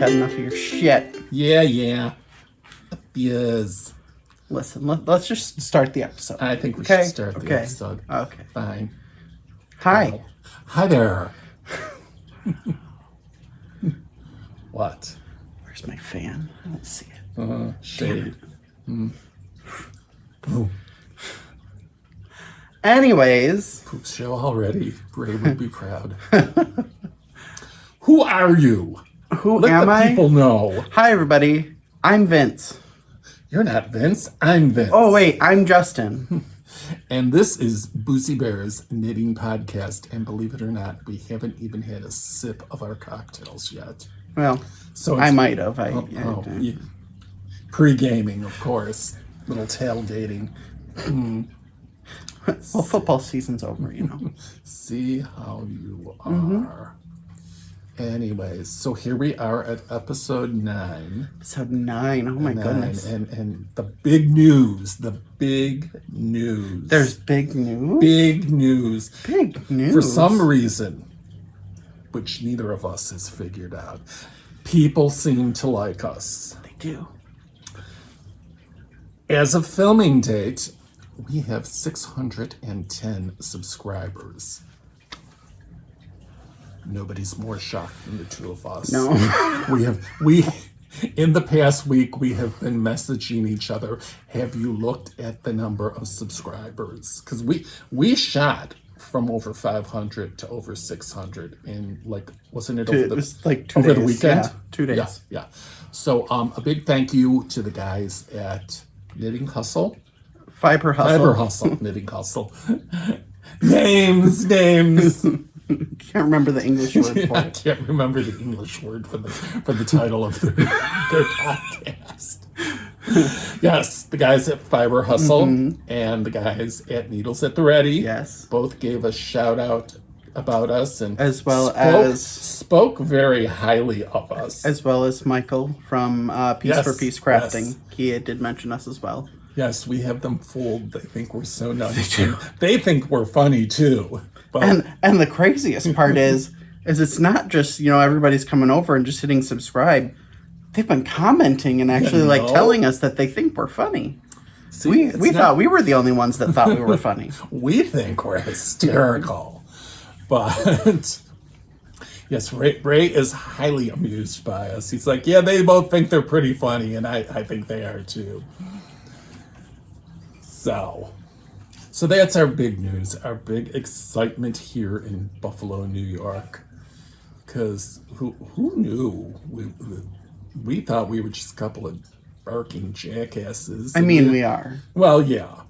had enough of your shit. Yeah. Yes. Listen, let's just start the episode. I think we should start the episode. Okay. Fine. Hi. Well, hi there. What? Where's my fan? I don't see it. Shade. Anyways. Poop show already. Ray would be proud. Who are you? Who am I? Let the people know. Hi, everybody. I'm Vince. You're not Vince. I'm Vince. Oh, wait. I'm Justin. And this is Boozie Bear's Knitting Podcast. And believe it or not, we haven't even had a sip of our cocktails yet. Well, so I might have. Pre-gaming, of course. Little tailgating. Well, football season's over, you know. See how you are. Anyways, so here we are at episode 9. Episode 9. Oh, my goodness. And the big news. There's big news? Big news. Big news? For some reason, which neither of us has figured out, people seem to like us. They do. As of filming date, we have 610 subscribers. Nobody's more shocked than the two of us. No. we in the past week we have been messaging each other. Have you looked at the number of subscribers? Because we shot from over 500 to over 600 in wasn't it it was like 2 over days, the weekend? Yeah, 2 days. Yeah. So a big thank you to the guys at Knitting Hustle. Fiber Hustle. Knitting Hustle. Names. Can't remember the English word for it. I can't remember the English word for the title of their podcast. Yes, the guys at Fiber Hustle and the guys at Needles at the Ready. Yes. Both gave a shout out about us and spoke very highly of us. As well as Michael from Piece for Piece Crafting. Yes. He did mention us as well. Yes, we have them fooled. They think we're so nice. They think we're funny too. But and the craziest part is it's not just, everybody's coming over and just hitting subscribe. They've been commenting and actually telling us that they think we're funny. See, we thought we were the only ones that thought we were funny. We think we're hysterical. But yes, Ray is highly amused by us. He's like, yeah, they both think they're pretty funny, and I think they are too. So that's our big news, our big excitement here in Buffalo, New York. Because who knew? We thought we were just a couple of barking jackasses. I mean, we are. Well, yeah.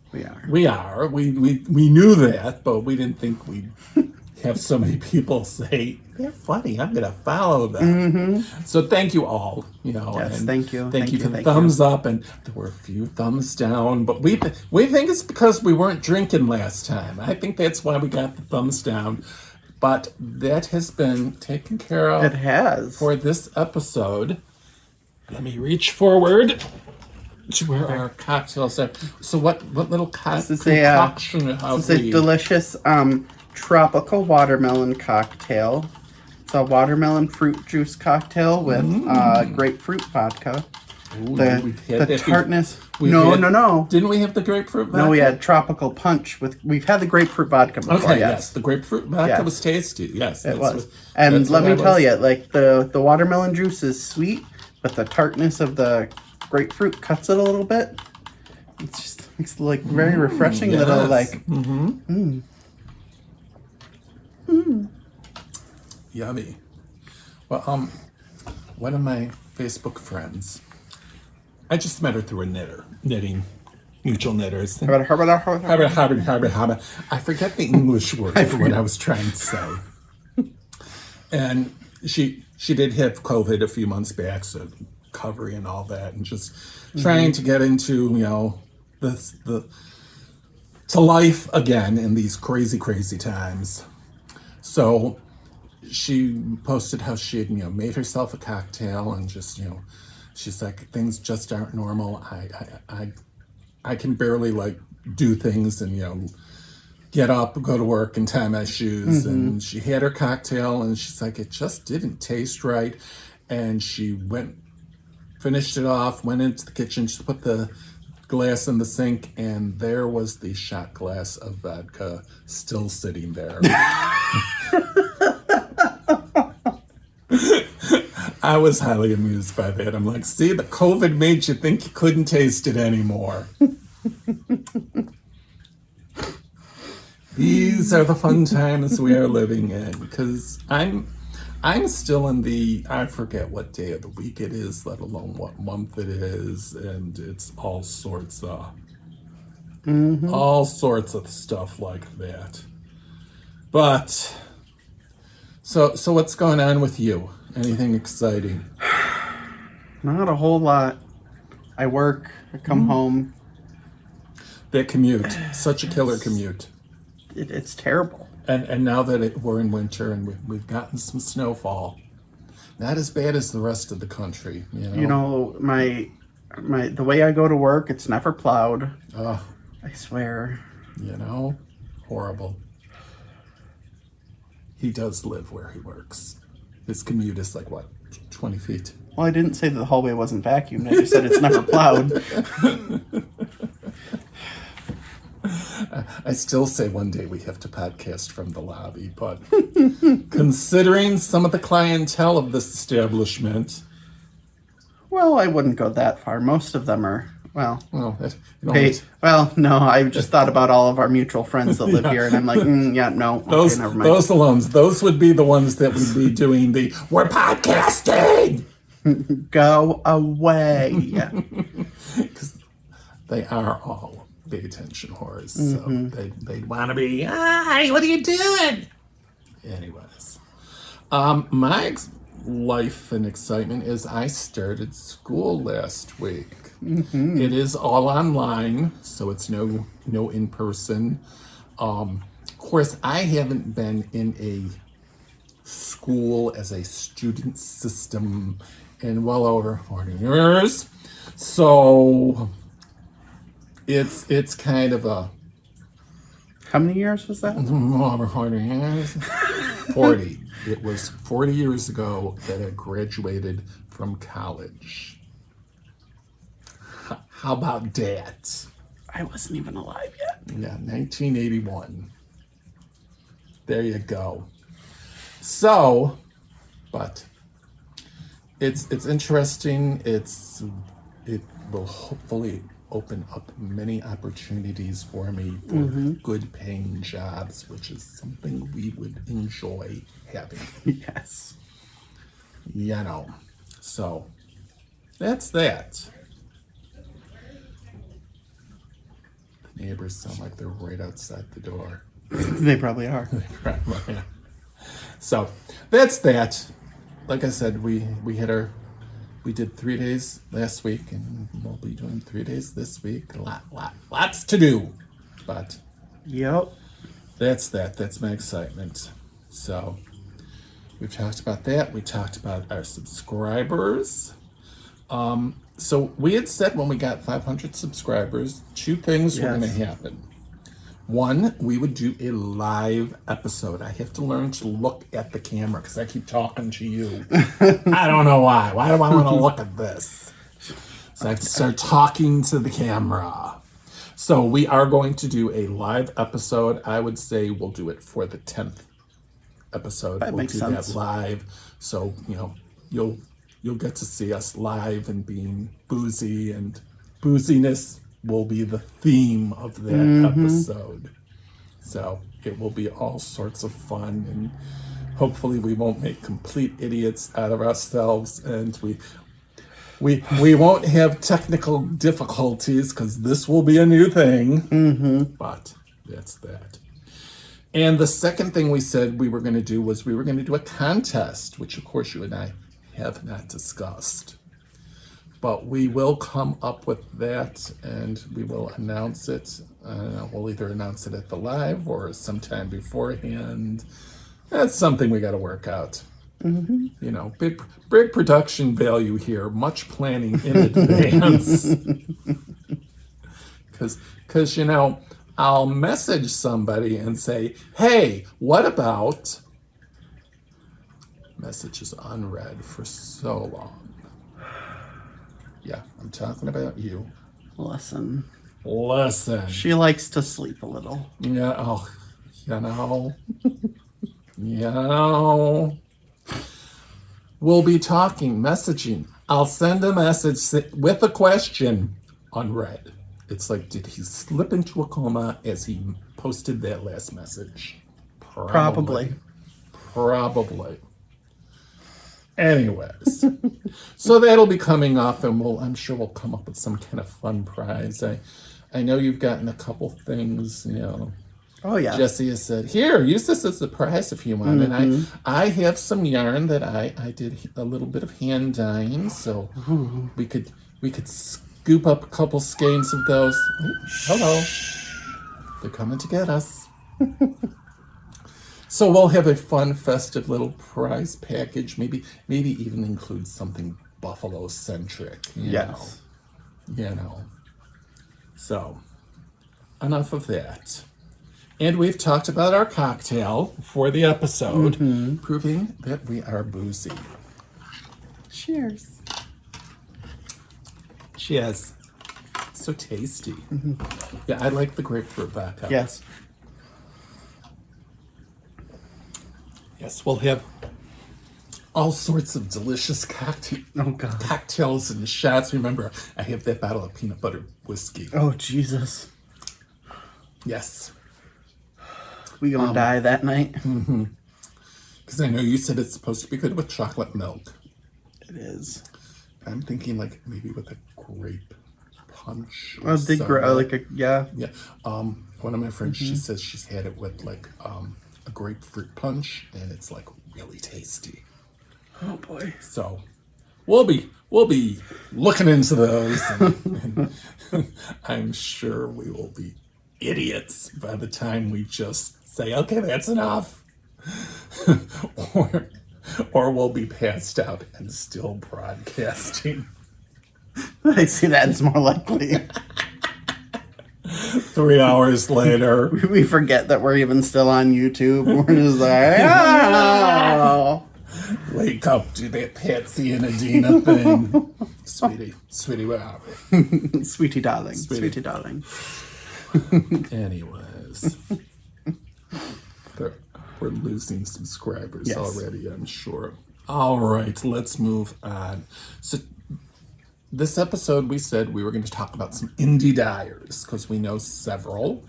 We are. We knew that, but we didn't think we'd have so many people say, they're funny, I'm going to follow them. So thank you all, Yes, and thank you. Thank you for the thumbs up, and there were a few thumbs down, but we think it's because we weren't drinking last time. I think that's why we got the thumbs down, but that has been taken care of. It has. For this episode. Let me reach forward to where our cocktails are. So what little concoction This is a delicious tropical watermelon cocktail. It's a watermelon fruit juice cocktail with grapefruit vodka. Ooh, the tartness. No. Didn't we have the grapefruit vodka? No, we had tropical punch we've had the grapefruit vodka before. Okay, yes. The grapefruit vodka was tasty. Yes, it was. And let me tell you, the watermelon juice is sweet, but the tartness of the grapefruit cuts it a little bit. It's just very refreshing little Yummy. Well, one of my Facebook friends, I just met her through a knitting, mutual knitters. I forget the English word for what I was trying to say. And she did have COVID a few months back, so recovery and all that, and just trying to get into, to life again in these crazy times. So she posted how she had, made herself a cocktail and just, she's like, things just aren't normal. I can barely do things and, get up, go to work and tie my shoes. And she had her cocktail and she's like, it just didn't taste right. And she finished it off, went into the kitchen, she put the glass in the sink, and there was the shot glass of vodka still sitting there. I was highly amused by that. I'm like, see, the COVID made you think you couldn't taste it anymore. These are the fun times we are living in, because I'm still in I forget what day of the week it is, let alone what month it is, and it's all sorts of stuff like that. But so what's going on with you? Anything exciting? Not a whole lot. I work, I come home. That commute, such a killer commute. It's terrible. And now that we're in winter and we've gotten some snowfall, not as bad as the rest of the country. You know, the way I go to work, it's never plowed. Oh, I swear. Horrible. He does live where he works. His commute is like, what, 20 feet? Well, I didn't say that the hallway wasn't vacuumed. I just said it's never plowed. I still say one day we have to podcast from the lobby, but considering some of the clientele of this establishment... Well, I wouldn't go that far. Most of them are, no, I just thought about all of our mutual friends that live here, and I'm like, no. Those alums, those would be the ones that would be doing we're podcasting! Go away. Because they are all big attention whores, so they'd want to be, hi, what are you doing? Anyways, my life and excitement is I started school last week. It is all online, so it's no in person. Of course, I haven't been in a school as a student system in well over 40 years, so it's kind of a... How many years was that? Over 40 years. 40. It was 40 years ago that I graduated from college. How about that? I wasn't even alive yet. Yeah, 1981. There you go. So, but it's interesting. It will hopefully open up many opportunities for me for good paying jobs, which is something we would enjoy having. Yes. So that's that. The neighbors sound like they're right outside the door. They probably are. So that's that. Like I said, we did 3 days last week, and we'll be doing 3 days this week. Lots to do, but yep, that's that. That's my excitement. So we've talked about that. We talked about our subscribers. So we had said when we got 500 subscribers, 2 things were going to happen. One, we would do a live episode. I have to learn to look at the camera because I keep talking to you. I don't know why. Why do I want to look at this? So I have to start talking to the camera. So we are going to do a live episode. I would say we'll do it for the 10th episode. That makes sense. That live. So, you'll get to see us live and being boozy, and booziness will be the theme of that episode. So it will be all sorts of fun, and hopefully we won't make complete idiots out of ourselves, and we won't have technical difficulties because this will be a new thing. But that's that. And the second thing we said we were going to do was we were going to do a contest, which of course you and I have not discussed. But we will come up with that, and we will announce it. We'll either announce it at the live or sometime beforehand. That's something we got to work out. Big production value here. Much planning in advance. Because I'll message somebody and say, "Hey, what about messages unread for so long. Yeah, I'm talking about you. Listen. She likes to sleep a little. Yeah, oh, you know. You know. We'll be talking, messaging. I'll send a message with a question unread. It's like, did he slip into a coma as he posted that last message? Probably. Anyways, so that'll be coming up, and I'm sure we'll come up with some kind of fun prize. I know you've gotten a couple things, Oh yeah. Jesse has said, here, use this as a prize if you want. And I have some yarn that I did a little bit of hand dyeing, so we could scoop up a couple skeins of those. Ooh, hello. They're coming to get us. So we'll have a fun, festive little prize package. Maybe even include something Buffalo-centric. Yes. So, enough of that. And we've talked about our cocktail for the episode, proving that we are boozy. Cheers. Cheers. So tasty. Yeah, I like the grapefruit vodka. Yes. Yes, we'll have all sorts of delicious cocktails and shots. Remember, I have that bottle of peanut butter whiskey. Oh, Jesus. Yes. We gonna die that night? Because I know you said it's supposed to be good with chocolate milk. It is. I'm thinking like maybe with a grape punch. Yeah. Yeah. One of my friends, she says she's had it with like a grapefruit punch, and it's like really tasty. Oh boy. So we'll be looking into those, and I'm sure we will be idiots by the time we just say, okay, that's enough. or we'll be passed out and still broadcasting. I see that as more likely. 3 hours later. We forget that we're even still on YouTube. We're just like, oh. Wake up to that Patsy and Adina thing. Sweetie, where are we? Sweetie darling. Sweetie darling. Anyways. We're losing subscribers already, I'm sure. All right, let's move on. So this episode, we said we were going to talk about some indie dyers, because we know several.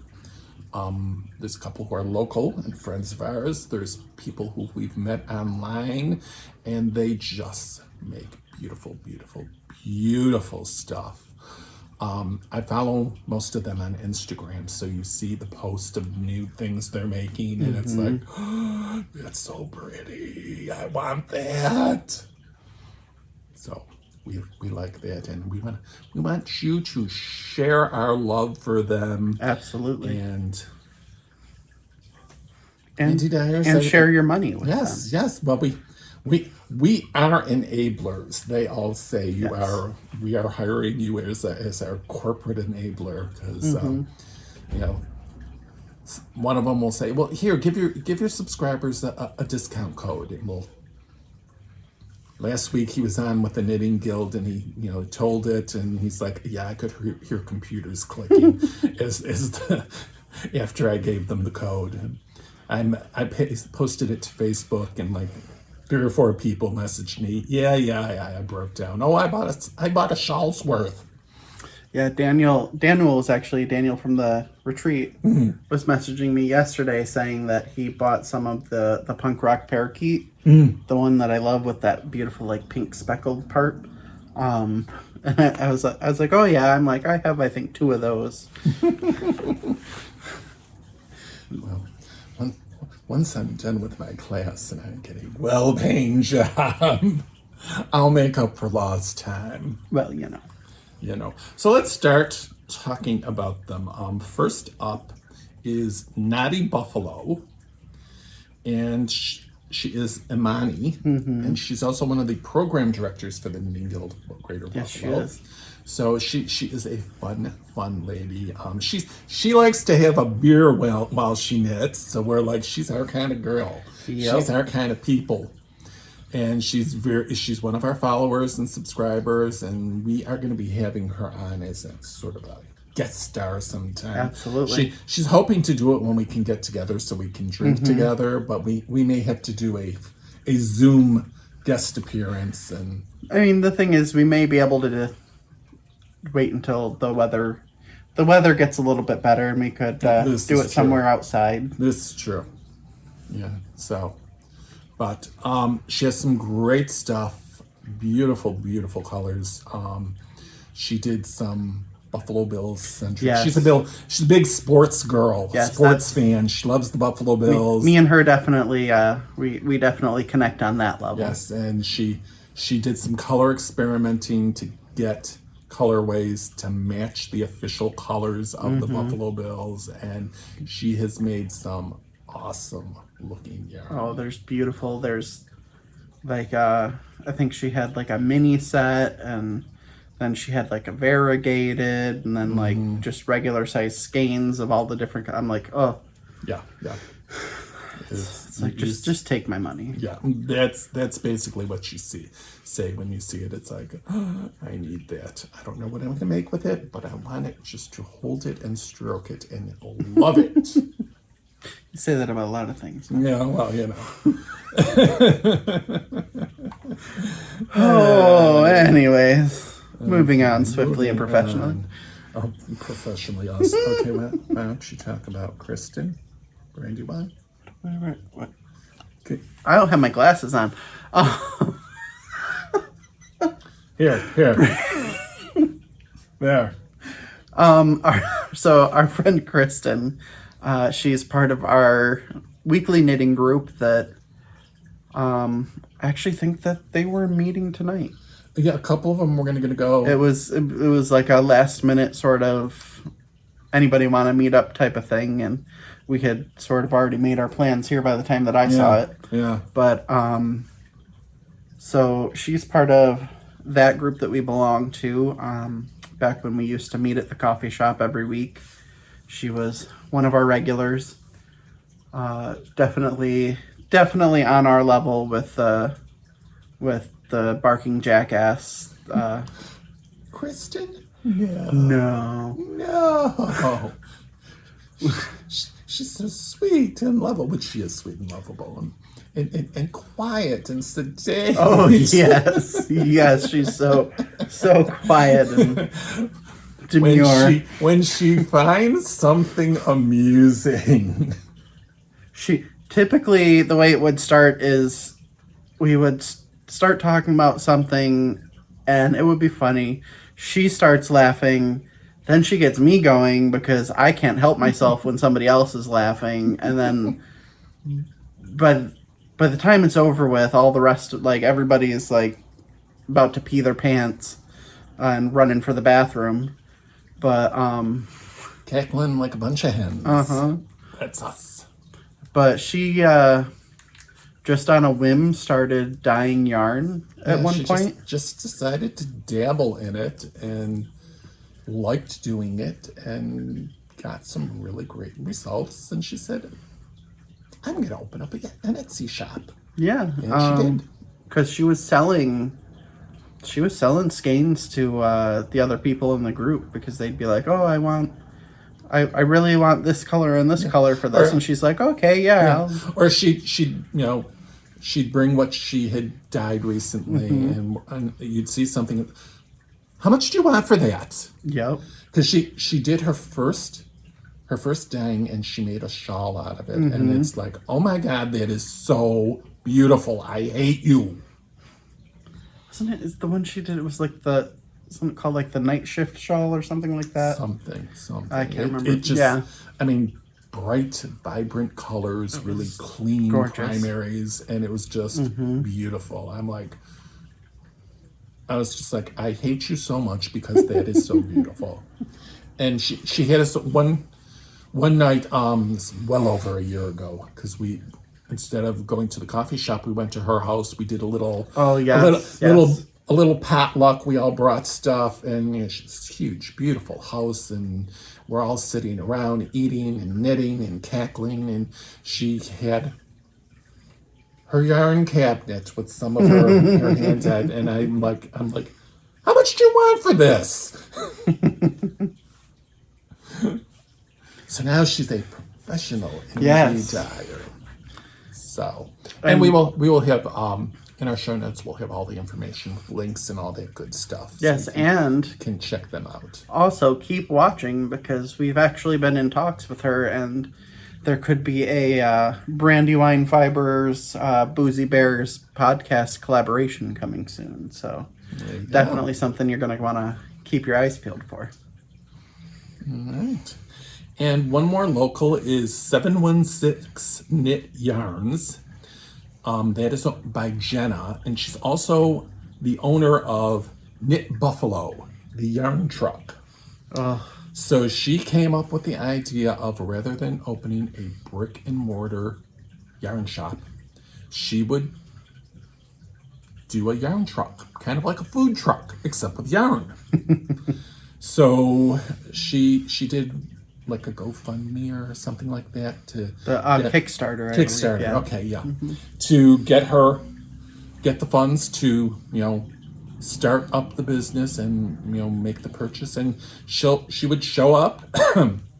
There's a couple who are local and friends of ours. There's people who we've met online, and they just make beautiful, beautiful, beautiful stuff. I follow most of them on Instagram, so you see the post of new things they're making, and it's like, oh, that's so pretty. I want that. So we like that, and we want you to share our love for them. Absolutely. And indie dyers, and share your money with them. Yes. Well, we are enablers. They all say we are hiring you as our corporate enabler, because one of them will say, well, here, give your subscribers a discount code, and we'll. Last week he was on with the Knitting Guild, and he told it, and he's like, yeah, I could hear computers clicking after I gave them the code. And I posted it to Facebook, and like 3 or 4 people messaged me. Yeah, I broke down. Oh, I bought a shawl's worth. Yeah, Daniel from the retreat was messaging me yesterday saying that he bought some of the punk rock parakeet, the one that I love with that beautiful like pink speckled part. And I was like, oh yeah, I'm like, I have I think 2 of those. Well, once I'm done with my class and I get a well-paying job, I'll make up for lost time. Well, So let's start talking about them. First up is Dani Buffalo, and she is Imani, and she's also one of the program directors for the Knitting Guild Greater Buffalo. Yes, she is. So she is a fun lady. She likes to have a beer while she knits. So we're like, she's our kind of girl. Yep. She's our kind of people. And she's one of our followers and subscribers, and we are going to be having her on as a sort of a guest star sometime. Absolutely. She's hoping to do it when we can get together so we can drink together, but we may have to do a Zoom guest appearance. And I mean, the thing is, we may be able to wait until the weather gets a little bit better, and we could do it somewhere outside. This is true. Yeah. So, but she has some great stuff. Beautiful, beautiful colors. She did some Buffalo Bills centric. Yes. She's a big sports girl, Yes, sports fan. She loves the Buffalo Bills. Me and her definitely, we definitely connect on that level. Yes, and she did some color experimenting to get colorways to match the official colors of the Buffalo Bills, and she has made some awesome looking yarn. Oh, there's like I think she had like a mini set, and then she had like a variegated, and then like just regular size skeins of all the different. I'm like, oh, yeah. It's like just take my money. Yeah, that's basically what you say when you see it. It's like, oh, I need that. I don't know what I'm gonna make with it, but I want it just to hold it and stroke it and love it. You say that about a lot of things. Yeah, well, you know. Oh, anyways, moving on swiftly and professionally. Oh, professionally, us. Okay, why don't you talk about Kristin? Brandywine? What? Okay. I don't have my glasses on. Oh. Here. There. Our friend Kristin, she's part of our weekly knitting group that I actually think that they were meeting tonight. Yeah, a couple of them were going to go. It was like a last minute sort of anybody want to meet up type of thing, and we had sort of already made our plans here by the time that I saw it. Yeah. But so she's part of that group that we belong to. Back when we used to meet at the coffee shop every week, she was one of our regulars. Definitely on our level with the barking jackass. Kristin? No. She's so sweet and lovable, which she is sweet and lovable and quiet and sedate. Oh yes, she's so quiet and demure. When she finds something amusing, she typically, the way it would start is we would start talking about something and it would be funny. She starts laughing. Then she gets me going because I can't help myself when somebody else is laughing. And then by the time it's over with, all the rest, like everybody is like about to pee their pants and running for the bathroom. But cackling like a bunch of hens. That's us. But she just on a whim started dyeing yarn at one point. Just decided to dabble in it and liked doing it and got some really great results. And she said, I'm going to open up an Etsy shop. Yeah. And she did. Because she was selling skeins to the other people in the group because they'd be like, oh, I really want this color and this color for this. And she's like, okay, yeah. Or she'd bring what she had dyed recently and you'd see something. How much do you want for that? Yep. Because she did her first dyeing and she made a shawl out of it. And it's like, oh my God, that is so beautiful. I hate you. Wasn't it? It's the one she did. It was like something called like the night shift shawl or something like that. Something. I can't remember. It just, I mean, bright, vibrant colors, really clean gorgeous primaries. And it was just beautiful. I was just like, I hate you so much because that is so beautiful. And she had us one night, well over a year ago, because we, instead of going to the coffee shop, we went to her house. We did a little potluck. We all brought stuff, and she's a huge, beautiful house, and we're all sitting around eating and knitting and cackling. And she had her yarn cabinet with some of her hands at, and I'm like, how much do you want for this? So now she's a professional indie dyer. So, and we will have in our show notes we'll have all the information with links and all that good stuff. Yes, so and can check them out. Also, keep watching because we've actually been in talks with her, and there could be a Brandywine Fibers Boozie Bears podcast collaboration coming soon. So definitely something you're going to want to keep your eyes peeled for. All right. And one more local is 716 Knit Yarns. That is by Jenna, and she's also the owner of Knit Buffalo, the yarn truck. So she came up with the idea of, rather than opening a brick and mortar yarn shop, she would do a yarn truck, kind of like a food truck, except with yarn. So she did like a GoFundMe or something like that to Kickstarter. Kickstarter, yeah. Okay, yeah, to get the funds to start up the business and make the purchase, and she would show up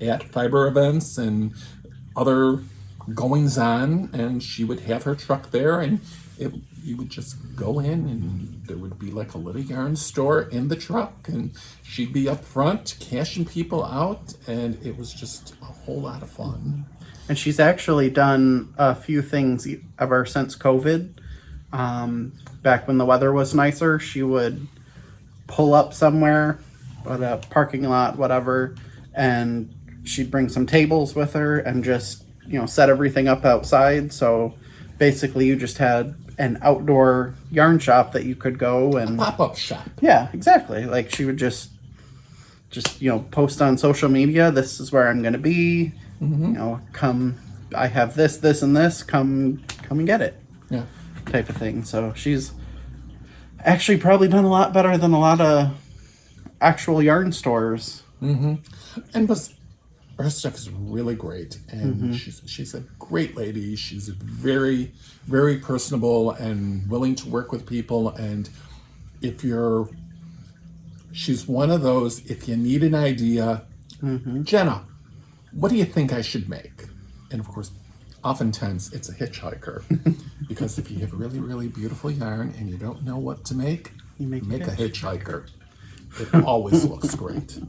at fiber events and other goings on, and she would have her truck there, and you would just go in and there would be like a little yarn store in the truck, and she'd be up front cashing people out, and it was just a whole lot of fun. And she's actually done a few things ever since COVID. Back when the weather was nicer, she would pull up somewhere at a parking lot, whatever, and she'd bring some tables with her and just set everything up outside. So basically you just had an outdoor yarn shop that you could go and pop-up shop. Yeah, exactly. Like she would just post on social media, this is where I'm going to be. Come, I have this, and this, come and get it. Yeah. Type of thing. So she's actually probably done a lot better than a lot of actual yarn stores. And her stuff is really great, and she's a great lady. She's very, very personable and willing to work with people. And she's one of those, if you need an idea, Jenna, what do you think I should make? And of course, oftentimes it's a hitchhiker, because if you have really, really beautiful yarn and you don't know what to make, you make a hitchhiker. It always looks great.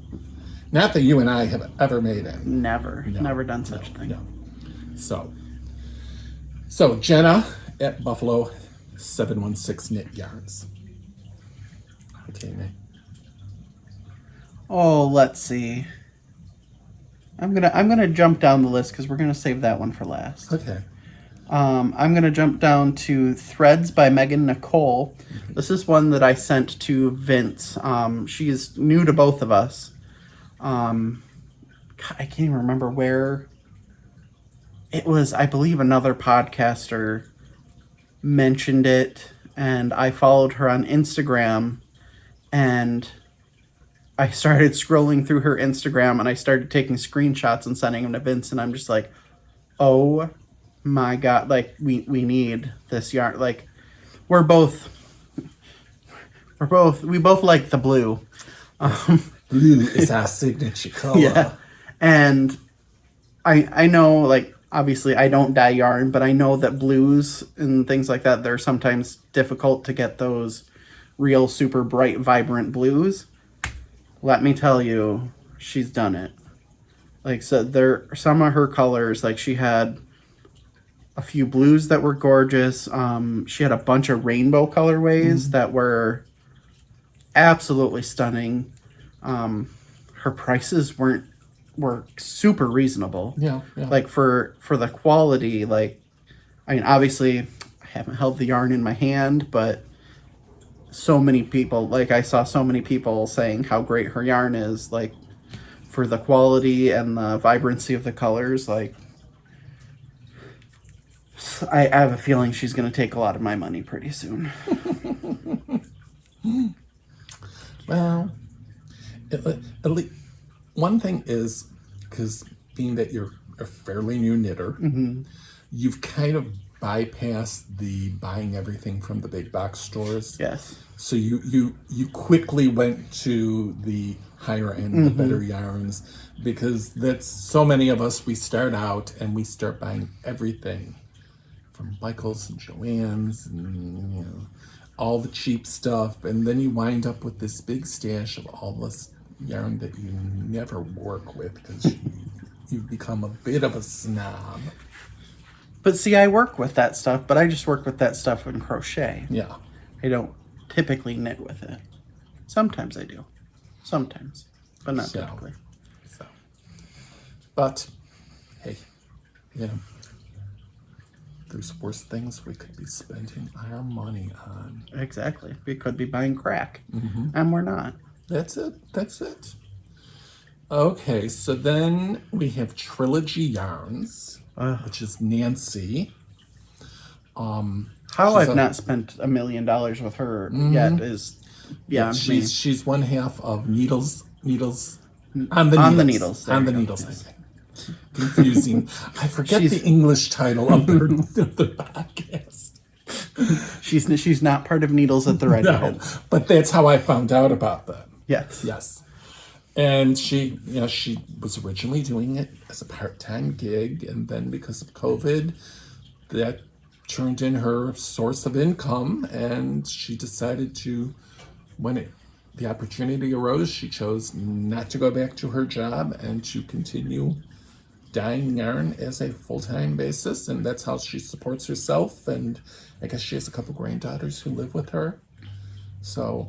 Not that you and I have ever made it. Never done such a thing. No. So Jenna at Buffalo 716 Knit Yarns. Okay, May. Oh, let's see. I'm gonna jump down the list because we're gonna save that one for last. Okay. I'm gonna jump down to Threads by Megan Nicole. This is one that I sent to Vince. She's new to both of us. I can't even remember where it was. I believe another podcaster mentioned it, and I followed her on Instagram, and I started scrolling through her Instagram, and I started taking screenshots and sending them to Vince, and I'm just like, oh my God, like we need this yarn. Like we both like the blue. Blue is our signature color. Yeah. And I know, like, obviously I don't dye yarn, but I know that blues and things like that, they're sometimes difficult to get those real super bright, vibrant blues. Let me tell you, she's done it. Like, so there, some of her colors, like she had a few blues that were gorgeous. She had a bunch of rainbow colorways that were absolutely stunning. Her prices were super reasonable. Yeah. Like for the quality, like, I mean, obviously I haven't held the yarn in my hand, but so many people, like I saw so many people saying how great her yarn is, like for the quality and the vibrancy of the colors. Like I have a feeling she's going to take a lot of my money pretty soon. Well, at least one thing is, because being that you're a fairly new knitter, you've kind of bypass the buying everything from the big box stores. Yes. So you quickly went to the higher end, the better yarns, because that's so many of us, we start out and we start buying everything from Michael's and Joann's and, you know, all the cheap stuff, and then you wind up with this big stash of all this yarn that you never work with because you become a bit of a snob. But see, I work with that stuff, but I just work with that stuff in crochet. Yeah. I don't typically knit with it. Sometimes I do. Sometimes. But not typically. So. But, hey, you know, there's worse things we could be spending our money on. Exactly. We could be buying crack. And we're not. That's it. That's it. Okay, so then we have Trilogy Yarns, which is Nancy. How I've not spent $1 million with her yet is, she's one half of Needles on the Needles. I think. Confusing. I forget the English title of the podcast. She's not part of Needles at the Red Head. But that's how I found out about them. Yes. And she was originally doing it as a part-time gig, and then because of COVID, that turned in her source of income, and she decided to, when the opportunity arose, she chose not to go back to her job and to continue dyeing yarn as a full-time basis, and that's how she supports herself. And I guess she has a couple granddaughters who live with her. So,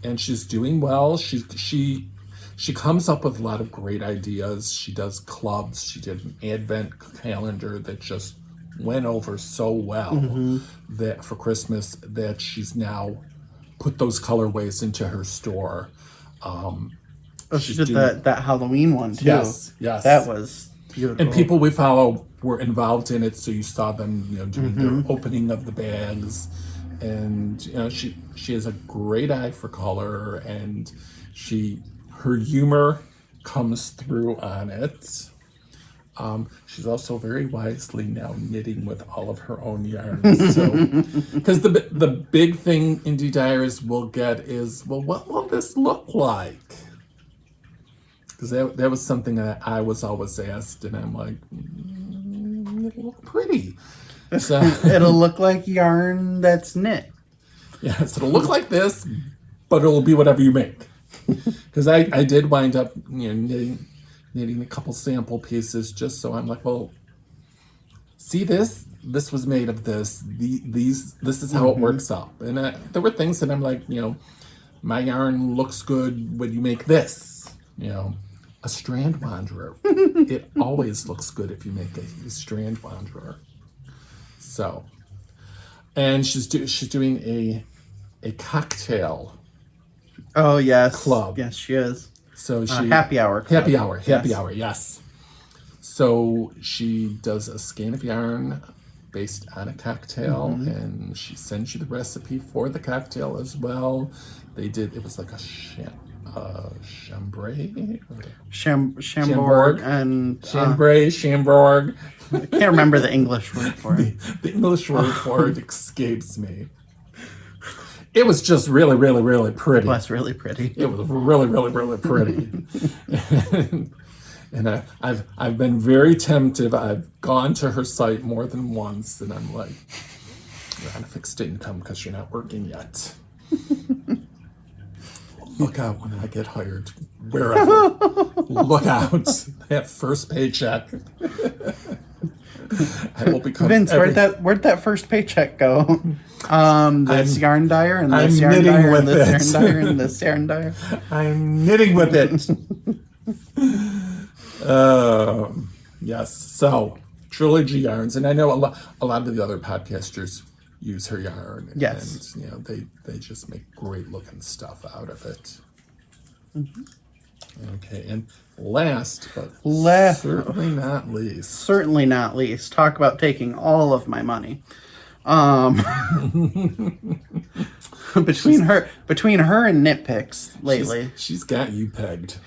and she's doing well. She comes up with a lot of great ideas. She does clubs. She did an advent calendar that just went over so well that for Christmas that she's now put those colorways into her store. She did that Halloween one too. Yes. That was beautiful. And people we follow were involved in it, so you saw them, doing their opening of the bags. And she has a great eye for color, and her humor comes through on it. She's also very wisely now knitting with all of her own yarns. So, because the big thing indie dyers will get is, well, what will this look like? Because that was something that I was always asked, and I'm like, it'll look pretty. So it'll look like yarn that's knit. Yes, it'll look like this, but it'll be whatever you make. Because I did wind up knitting a couple sample pieces just so I'm like, well, see this was made of this. This is how it works up. And there were things that I'm like, my yarn looks good when you make this. A strand wanderer. It always looks good if you make a strand wanderer. So, and she's doing a cocktail. Oh yes, club. Yes, she is. So she happy hour. Club. Happy hour. Yes. So she does a skein of yarn based on a cocktail, and she sends you the recipe for the cocktail as well. It was like a chambray? Chambord and... Chambord. I can't remember the English word for it. The English word for it escapes me. It was just really, really, really pretty. It was really pretty. It was really, really, really pretty. and I've been very tempted. I've gone to her site more than once, and I'm like, you're on a fixed income because you're not working yet. Look out when I get hired, wherever. Look out. That first paycheck. I will become Vince, where'd that first paycheck go? This yarn dyer and this yarn dyer and this yarn dyer and this yarn dyer. I'm knitting with it. Yes. So Trilogy Yarns, and I know a lot of the other podcasters use her yarn. Yes. And they just make great looking stuff out of it. Okay, and last but certainly not least, talk about taking all of my money. Between her and Nitpicks lately, she's got you pegged.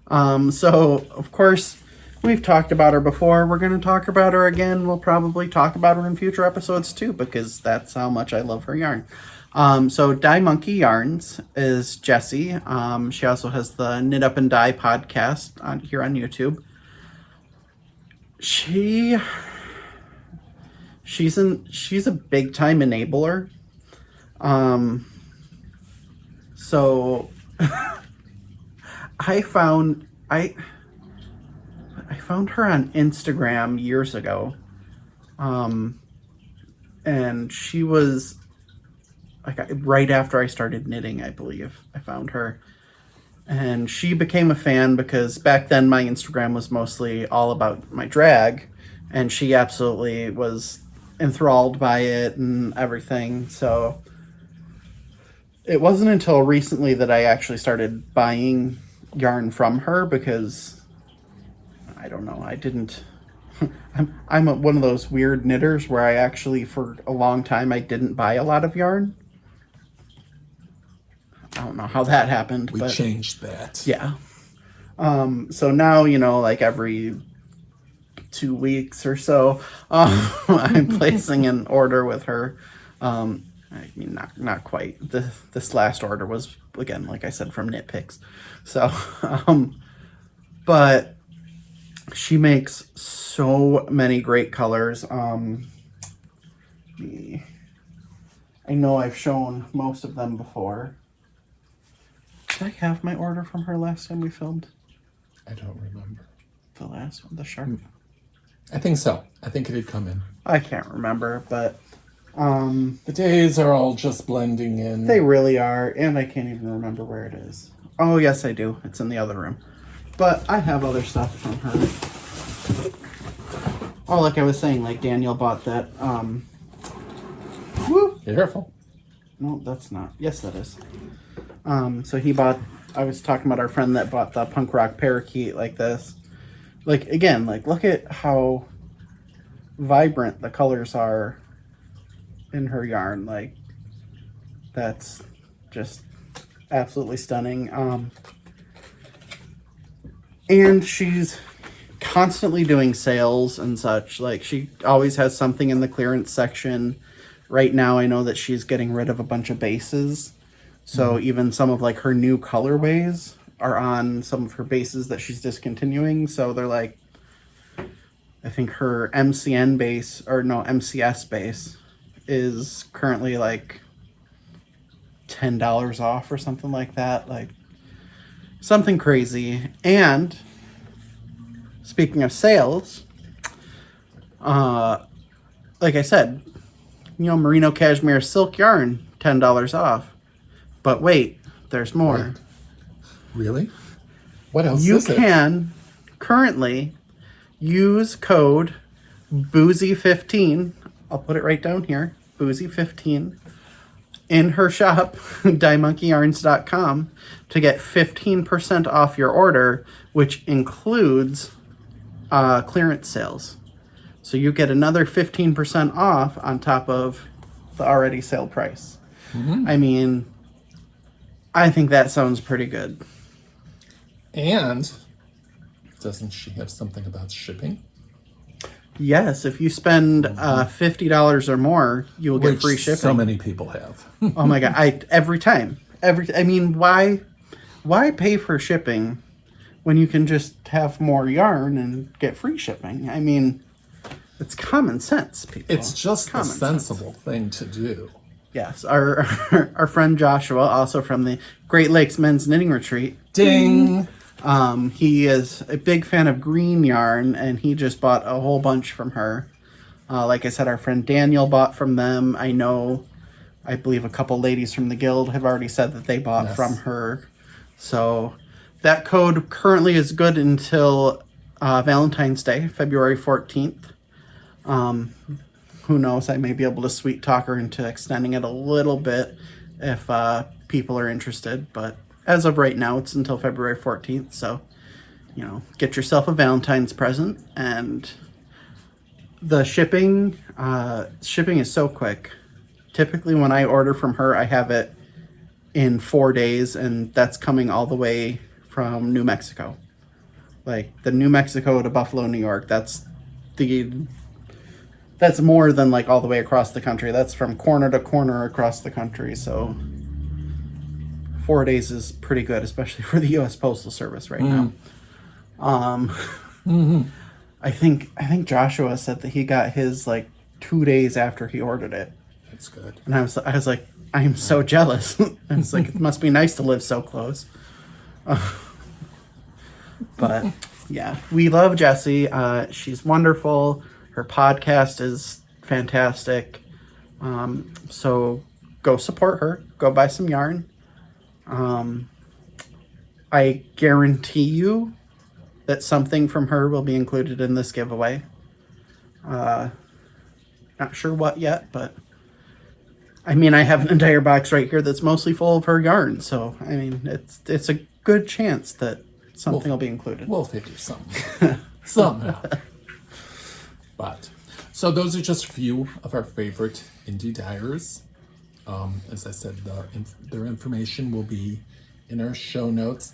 So of course We've talked about her before. We're going to talk about her again. We'll probably talk about her in future episodes too, because that's how much I love her yarn. So Dye Monkey Yarns is Jessie. She also has the Knit Up and Dye podcast here on YouTube. She's a big time enabler. So I found her on Instagram years ago. And she was like right after I started knitting, I believe I found her. And she became a fan because back then my Instagram was mostly all about my drag, and she absolutely was enthralled by it and everything. So it wasn't until recently that I actually started buying yarn from her because I don't know, I didn't I'm one of those weird knitters where I actually for a long time I didn't buy a lot of yarn. I don't know how that happened. We changed that. Yeah. So now, like every 2 weeks or so, I'm placing an order with her. I mean, not quite. This last order was, again, like I said, from Knitpicks. So, but she makes so many great colors. I know I've shown most of them before. Did I have my order from her last time we filmed? I don't remember. The last one, the shark? I think so. I think it had come in. I can't remember, but... the days are all just blending in. They really are, and I can't even remember where it is. Oh, yes, I do. It's in the other room. But I have other stuff from her. Oh, like I was saying, like Daniel bought that... Woo! Careful. No, that's not. Yes, that is. So he bought, I was talking about our friend that bought the punk rock parakeet like this. Like, again, like, look at how vibrant the colors are in her yarn. Like, that's just absolutely stunning. And she's constantly doing sales and such. Like, she always has something in the clearance section. Right now, I know that she's getting rid of a bunch of bases. So even some of like her new colorways are on some of her bases that she's discontinuing. So they're like, I think her MCS base is currently like $10 off or something like that. Like something crazy. And speaking of sales, like I said, merino cashmere silk yarn, $10 off. But wait, there's more. Wait. Really? What else You is it? can currently use code Boozie15. I'll put it right down here. Boozie15 in her shop, dyemonkeyyarns.com, to get 15% off your order, which includes clearance sales. So you get another 15% off on top of the already sale price. I mean, I think that sounds pretty good. And doesn't she have something about shipping? Yes, if you spend $50 or more, you will get free shipping. So many people have. Oh my god! Every time. I mean, why pay for shipping when you can just have more yarn and get free shipping? I mean, it's common sense, people. It's just a sensible thing to do. Yes, our friend Joshua, also from the Great Lakes Men's Knitting Retreat. Ding! He is a big fan of green yarn, and he just bought a whole bunch from her. Like I said, our friend Daniel bought from them. I believe a couple ladies from the guild have already said that they bought from her. So that code currently is good until Valentine's Day, February 14th. Who knows? I may be able to sweet talk her into extending it a little bit if people are interested. But as of right now, it's until February 14th. So, get yourself a Valentine's present. And the shipping is so quick. Typically, when I order from her, I have it in 4 days. And that's coming all the way from New Mexico. Like the New Mexico to Buffalo, New York, that's more than like all the way across the country. That's from corner to corner across the country. So 4 days is pretty good, especially for the U.S. Postal Service right now. I think Joshua said that he got his like 2 days after he ordered it. That's good. And I was like, I am so jealous. I was like, it must be nice to live so close. But yeah, we love Jessie. She's wonderful. Her podcast is fantastic. So go support her. Go buy some yarn. I guarantee you that something from her will be included in this giveaway. Not sure what yet, but I mean, I have an entire box right here that's mostly full of her yarn. So, I mean, it's a good chance that something will be included. We'll figure something. Somehow. But, so those are just a few of our favorite indie dyers. As I said, their information will be in our show notes.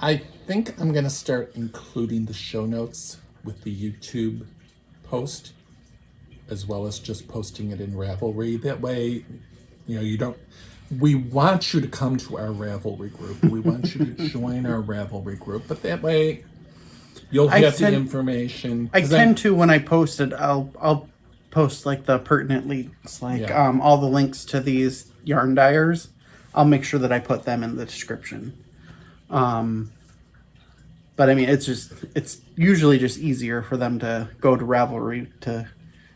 I think I'm going to start including the show notes with the YouTube post, as well as just posting it in Ravelry. That way, we want you to come to our Ravelry group. We want you to join our Ravelry group, but that way you'll have the information. I tend to, when I post it, I'll post like the pertinent links, like all the links to these yarn dyers. I'll make sure that I put them in the description. But I mean, it's usually just easier for them to go to Ravelry to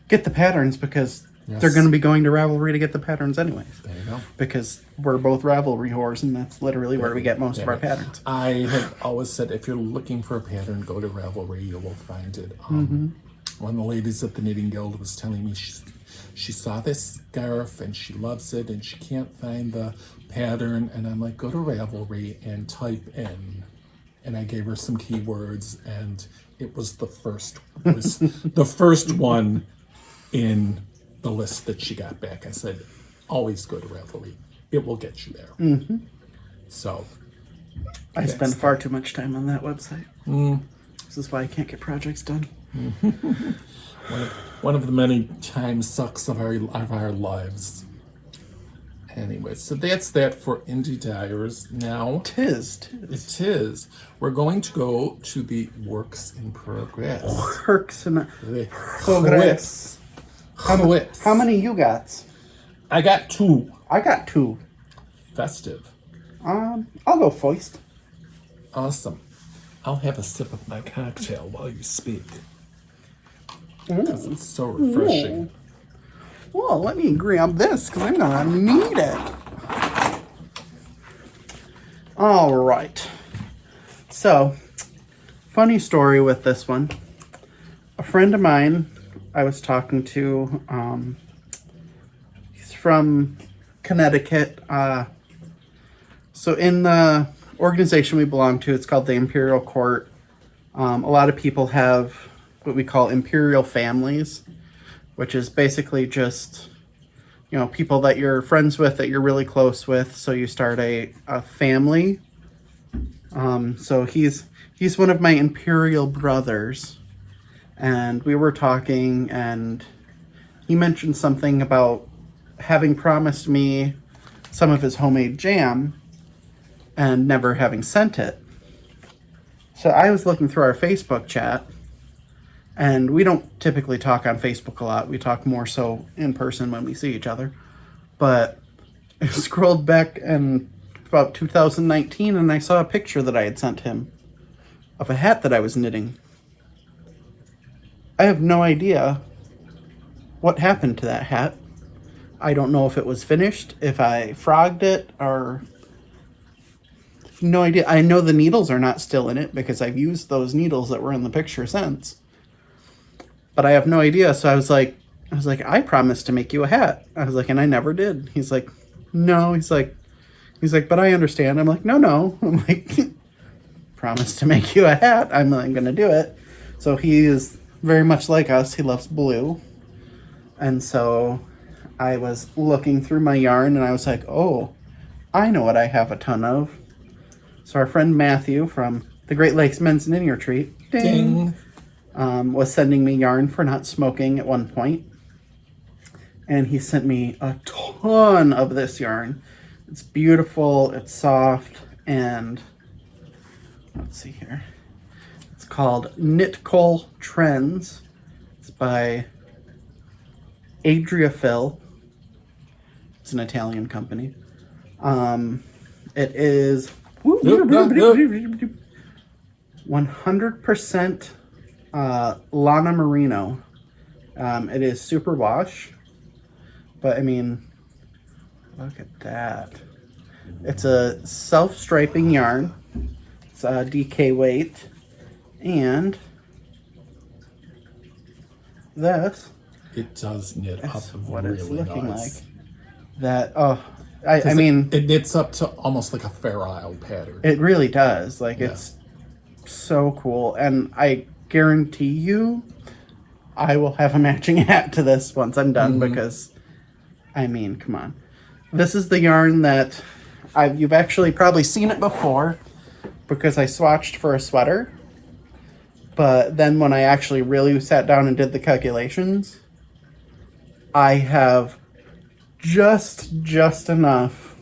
get the patterns, because they're going to be going to Ravelry to get the patterns anyways. There you go. Because we're both Ravelry whores, and that's literally where we get most of our patterns. I have always said, if you're looking for a pattern, go to Ravelry. You will find it. One of the ladies at the Knitting Guild was telling me she saw this scarf and she loves it and she can't find the pattern. And I'm like, go to Ravelry and type in. And I gave her some keywords, and it was the first one in the list that she got back. I said, always go to Ravelry. It will get you there. So I spend far too much time on that website. This is why I can't get projects done. One of the many time sucks of our lives. Anyway, so that's that for indie dyers. Now, It is. We're going to go to the works in progress. Works in progress. How many you got? I got 2. I got 2. Festive. I'll go first. Awesome. I'll have a sip of my cocktail while you speak. Because it's so refreshing. Well, let me grab this, because I'm going to need it. All right. So, funny story with this one. A friend of mine I was talking to, he's from Connecticut. So in the organization we belong to, it's called the Imperial Court. A lot of people have what we call imperial families, which is basically just, people that you're friends with, that you're really close with. So you start a family. So he's one of my imperial brothers, and we were talking, and he mentioned something about having promised me some of his homemade jam and never having sent it. So I was looking through our Facebook chat, and we don't typically talk on Facebook a lot. We talk more so in person when we see each other. But I scrolled back in about 2019, and I saw a picture that I had sent him of a hat that I was knitting. I have no idea what happened to that hat. I don't know if it was finished, if I frogged it, or... No idea. I know the needles are not still in it, because I've used those needles that were in the picture since. But I have no idea. So I was like, I promised to make you a hat. I was like, and I never did. He's like, no. He's like, but I understand. I'm like, no. I'm like, promise to make you a hat. I'm going to do it. So he is very much like us. He loves blue. And so I was looking through my yarn, and I was like, oh, I know what I have a ton of. So our friend Matthew from the Great Lakes Men's Knitting Retreat, Ding. Was sending me yarn for not smoking at one point. And he sent me a ton of this yarn. It's beautiful, it's soft, and let's see here. It's called Knitcole Trends. It's by Adria Phil. It's an Italian company. It is 100% Lana Merino. It is super wash, but I mean, look at that. It's a self-striping yarn. It's a DK weight, and this. It does knit up What really it's looking nice. like. That I mean, it knits up to almost like a Fair Isle pattern. it really does. Like it's so cool, and I guarantee you, I will have a matching hat to this once I'm done because, I mean, come on, this is the yarn that you've actually probably seen it before because I swatched for a sweater, but then when I actually really sat down and did the calculations, I have just enough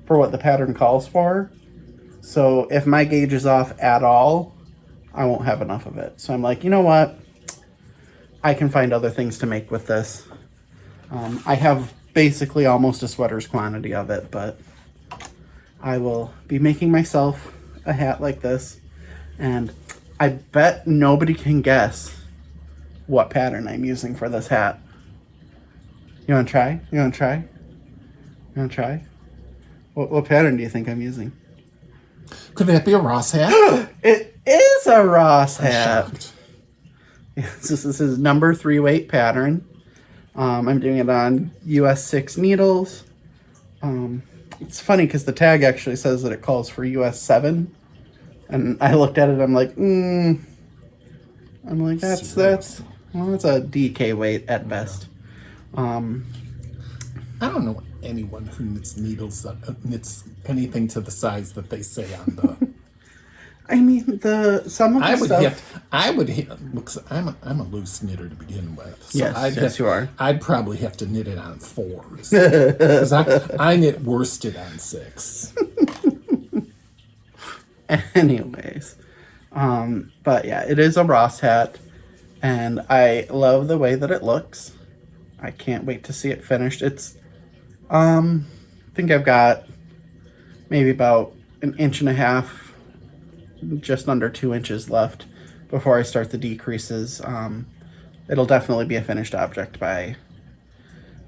for what the pattern calls for. So if my gauge is off at all, I won't have enough of it. So I'm like, you know what? I can find other things to make with this. I have basically almost a sweater's quantity of it, but I will be making myself a hat like this. And I bet nobody can guess what pattern I'm using for this hat. You want to try? You want to try? You want to try? What pattern do you think I'm using? Could that be a Ross hat? It is a Ross I'm hat. shocked. Yes, this is number 3 weight pattern. I'm doing it on US 6 needles. It's funny because the tag actually says that it calls for US 7. And I looked at it, I'm like, that's a DK weight at best. I don't know anyone who knits needles knits anything to the size that they say on the. I mean, some of the stuff. Look, I'm a loose knitter to begin with. So Yes, you are. I'd probably have to knit it on 4s because I knit worsted on 6. Anyways, but yeah, it is a Ross hat, and I love the way that it looks. I can't wait to see it finished. It's, I think I've got maybe about 1.5 inches, just under 2 inches left before I start the decreases. It'll definitely be a finished object by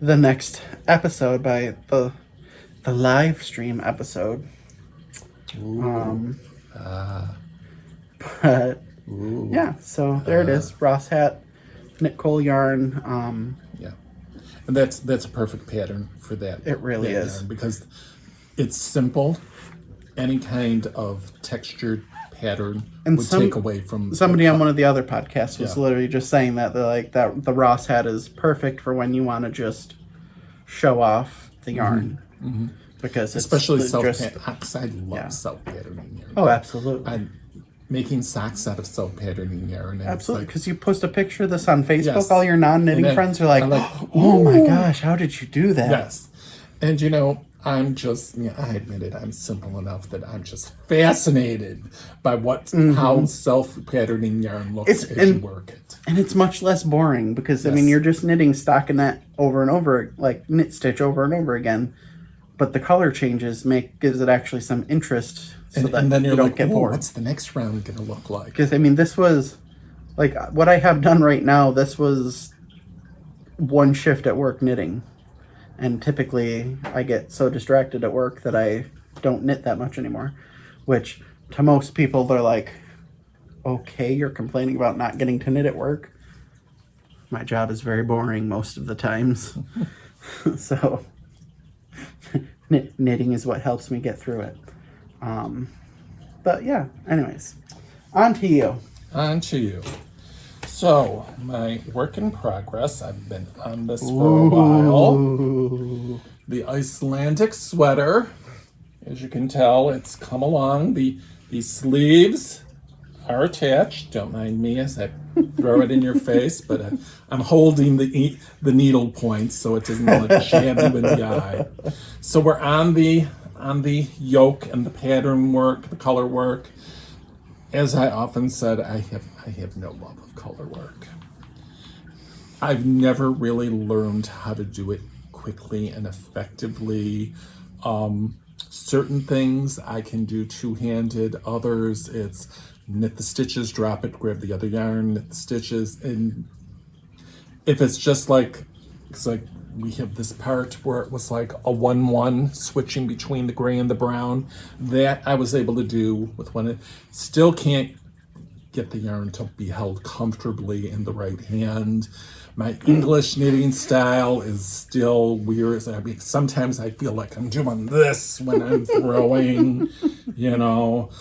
the next episode, by the live stream episode. But yeah, so there it is, Ross hat, Knitcole yarn. Yeah, and that's a perfect pattern for that. It really that is yarn because it's simple. Any kind of textured pattern would take away from somebody on one of the other podcasts was literally just saying that the Ross hat is perfect for when you want to just show off the yarn. Because it's especially self-patterning. I love self-patterning yarn. Oh, absolutely. I'm making socks out of self-patterning yarn. Absolutely, because you post a picture of this on Facebook, all your non-knitting friends are like, oh my gosh, how did you do that? Yes. And I'm just, I admit it, I'm simple enough that I'm just fascinated by how self-patterning yarn looks as you work it. And it's much less boring because, I mean, you're just knitting stockinette over and over, like knit stitch over and over again. But the color changes gives it actually some interest, so and then you you're don't like, get bored. What's the next round going to look like? Because, I mean, this was, like, what I have done right now, this was one shift at work knitting. And typically, I get so distracted at work that I don't knit that much anymore. Which, to most people, they're like, okay, you're complaining about not getting to knit at work. My job is very boring most of the times. So... knitting is what helps me get through it. But yeah, anyways, on to you. So, my work in progress, I've been on this for a while. The Icelandic sweater, as you can tell, it's come along. The These sleeves are attached. Don't mind me as I throw it in your face, but I'm holding the needle points so it doesn't look jab you in the eye. So we're on the yoke and the pattern work, the color work. As I often said, I have no love of color work. I've never really learned how to do it quickly and effectively. Certain things I can do two-handed. Others, it's knit the stitches, drop it, grab the other yarn, knit the stitches. And if it's just like, it's like we have this part where it was like a 1-1 switching between the gray and the brown. That I was able to do with one. It still can't get the yarn to be held comfortably in the right hand. My English knitting style is still weird. I mean, sometimes I feel like I'm doing this when I'm throwing, you know,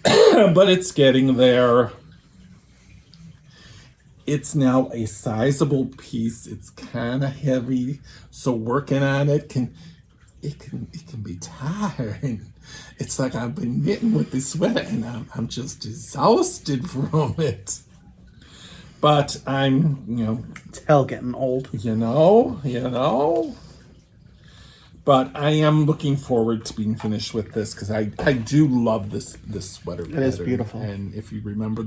but it's getting there. It's now a sizable piece. It's kind of heavy, so working on it can be tiring. It's like I've been knitting with this sweater and I'm just exhausted from it. But I'm, It's hell getting old. you know. But I am looking forward to being finished with this because I do love this sweater pattern. It is beautiful. And if you remember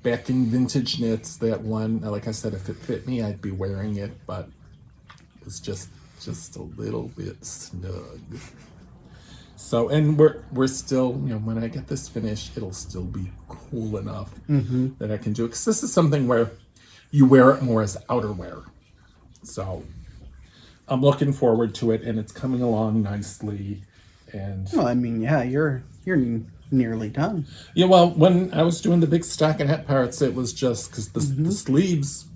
back in vintage knits, that one, like I said, if it fit me, I'd be wearing it, but it's just a little bit snug. So, and we're still, when I get this finished, it'll still be cool enough that I can do it. Because this is something where you wear it more as outerwear. So I'm looking forward to it, and it's coming along nicely. And Well, I mean, yeah, you're nearly done. yeah, well, when I was doing the big stockinette parts, it was just because the sleeves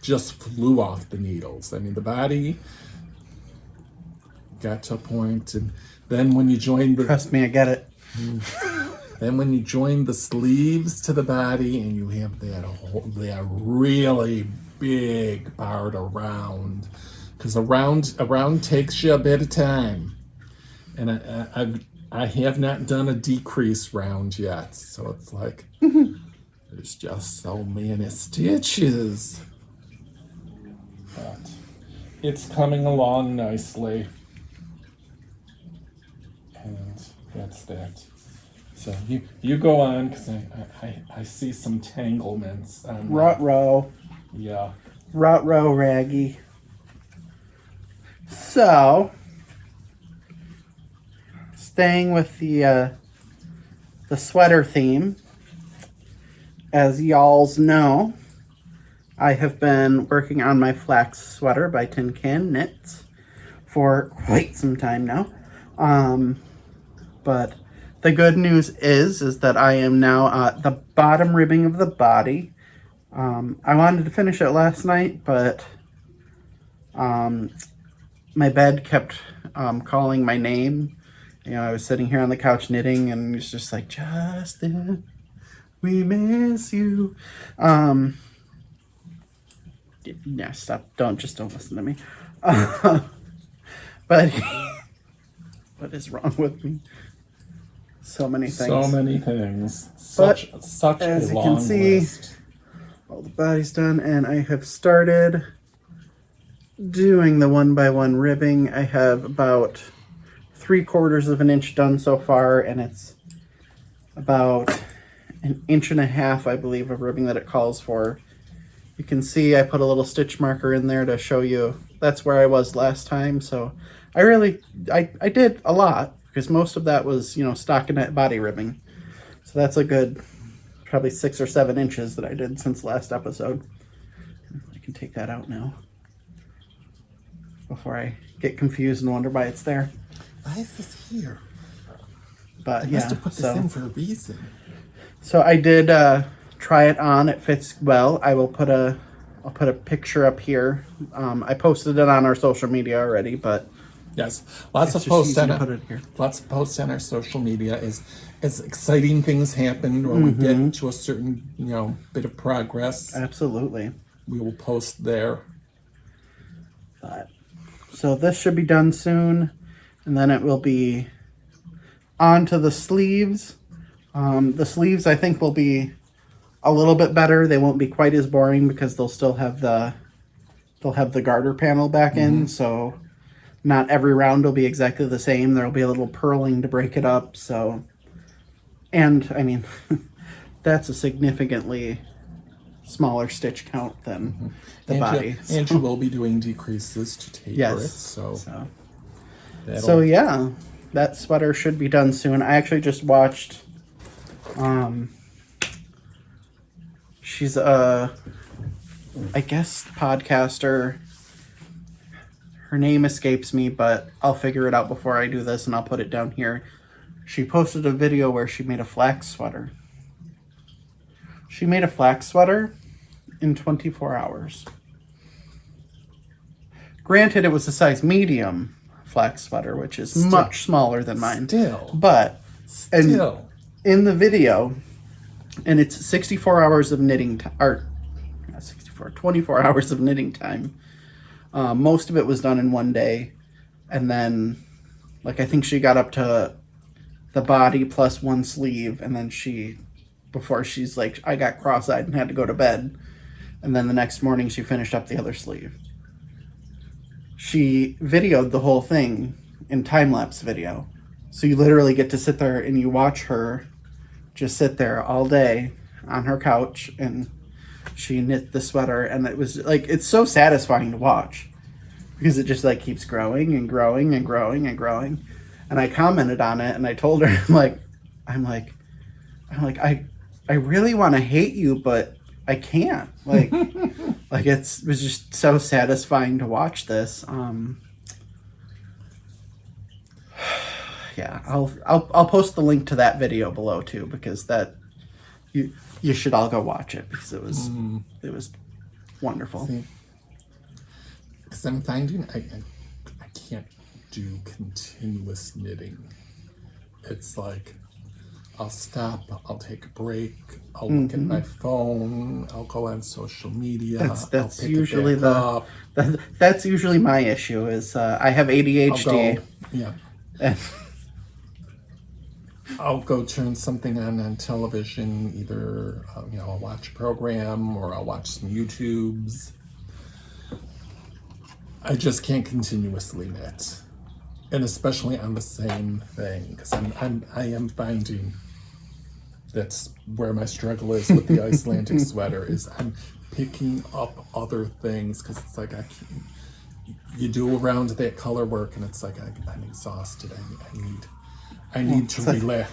just flew off the needles. I mean, the body got to a point, and then when you join the Trust me, I get it. then when you join the sleeves to the body, and you have that really big part around, because a round takes you a bit of time, and I have not done a decrease round yet, so it's like there's just so many stitches, but it's coming along nicely. And that's that. So you go on, because I see some tanglements. Ruh-roh. Yeah. Ruh-roh, Raggy. So, staying with the sweater theme, as y'alls know, I have been working on my Flax sweater by Tin Can Knits for quite some time now. But the good news is that I am now at the bottom ribbing of the body. I wanted to finish it last night, but my bed kept calling my name. I was sitting here on the couch knitting, and it's just like, Justin, we miss you. Yeah, stop. Don't listen to me. But what is wrong with me? So many things. So many things. But Such as a you long can see, list. all the body's done, and I have started doing the 1x1 ribbing. I have about 3/4 of an inch done so far, and it's about 1.5 inches, I believe, of ribbing that it calls for. You can see I put a little stitch marker in there to show you that's where I was last time. So I did a lot, because most of that was, stockinette body ribbing. So that's a good probably 6 or 7 inches that I did since last episode. I can take that out now before I get confused and wonder why it's there. Why is this here? But I yeah, must have put this in for a reason. So I did try it on. It fits well. I'll put a picture up here. I posted it on our social media already, but Yes, lots it's of just posts easy on to it. put it here. Lots of posts on our social media as exciting things happen or we get to a certain bit of progress. Absolutely. We will post there. But so this should be done soon, and then it will be onto the sleeves, The sleeves, I think, will be a little bit better. They won't be quite as boring because they'll still have the garter panel back in, so not every round will be exactly the same. There'll be a little purling to break it up. So, and I mean, that's a significantly smaller stitch count than the body. And you will be doing decreases to taper Yes. it. So yeah, that sweater should be done soon. I actually just watched. She's I guess podcaster. Her name escapes me, but I'll figure it out before I do this, and I'll put it down here. She posted a video where she made a flax sweater. She made a flax sweater in 24 hours. Granted, it was a size medium flax sweater, which is much smaller than mine. But in the video, and it's 64 hours of knitting time, or 24 hours of knitting time. Most of it was done in one day. And then, like, I think she got up to the body plus one sleeve. And then before she's like, I got cross-eyed and had to go to bed. And then the next morning she finished up the other sleeve. She videoed the whole thing in time-lapse video. So you literally get to sit there and you watch her just sit there all day on her couch, and she knit the sweater, and it was like, it's so satisfying to watch because it just like keeps growing and growing and growing and growing. And I commented on it, and I told her, I'm like, I really want to hate you, but I can't. Like, it was just so satisfying to watch this. Yeah, I'll post the link to that video below too, because that you should all go watch it because it was wonderful. Because I'm finding I can't do continuous knitting. It's like I'll stop, I'll take a break, I'll look at my phone, I'll go on social media. That's usually that's usually my issue. Is I have ADHD. I'll go turn something on television, either I'll watch a program or I'll watch some YouTubes. I just can't continuously knit, and especially on the same thing, because I am finding that's where my struggle is with the Icelandic sweater. Is I'm picking up other things because it's like you do around that color work, and it's like I'm exhausted. I need to relax.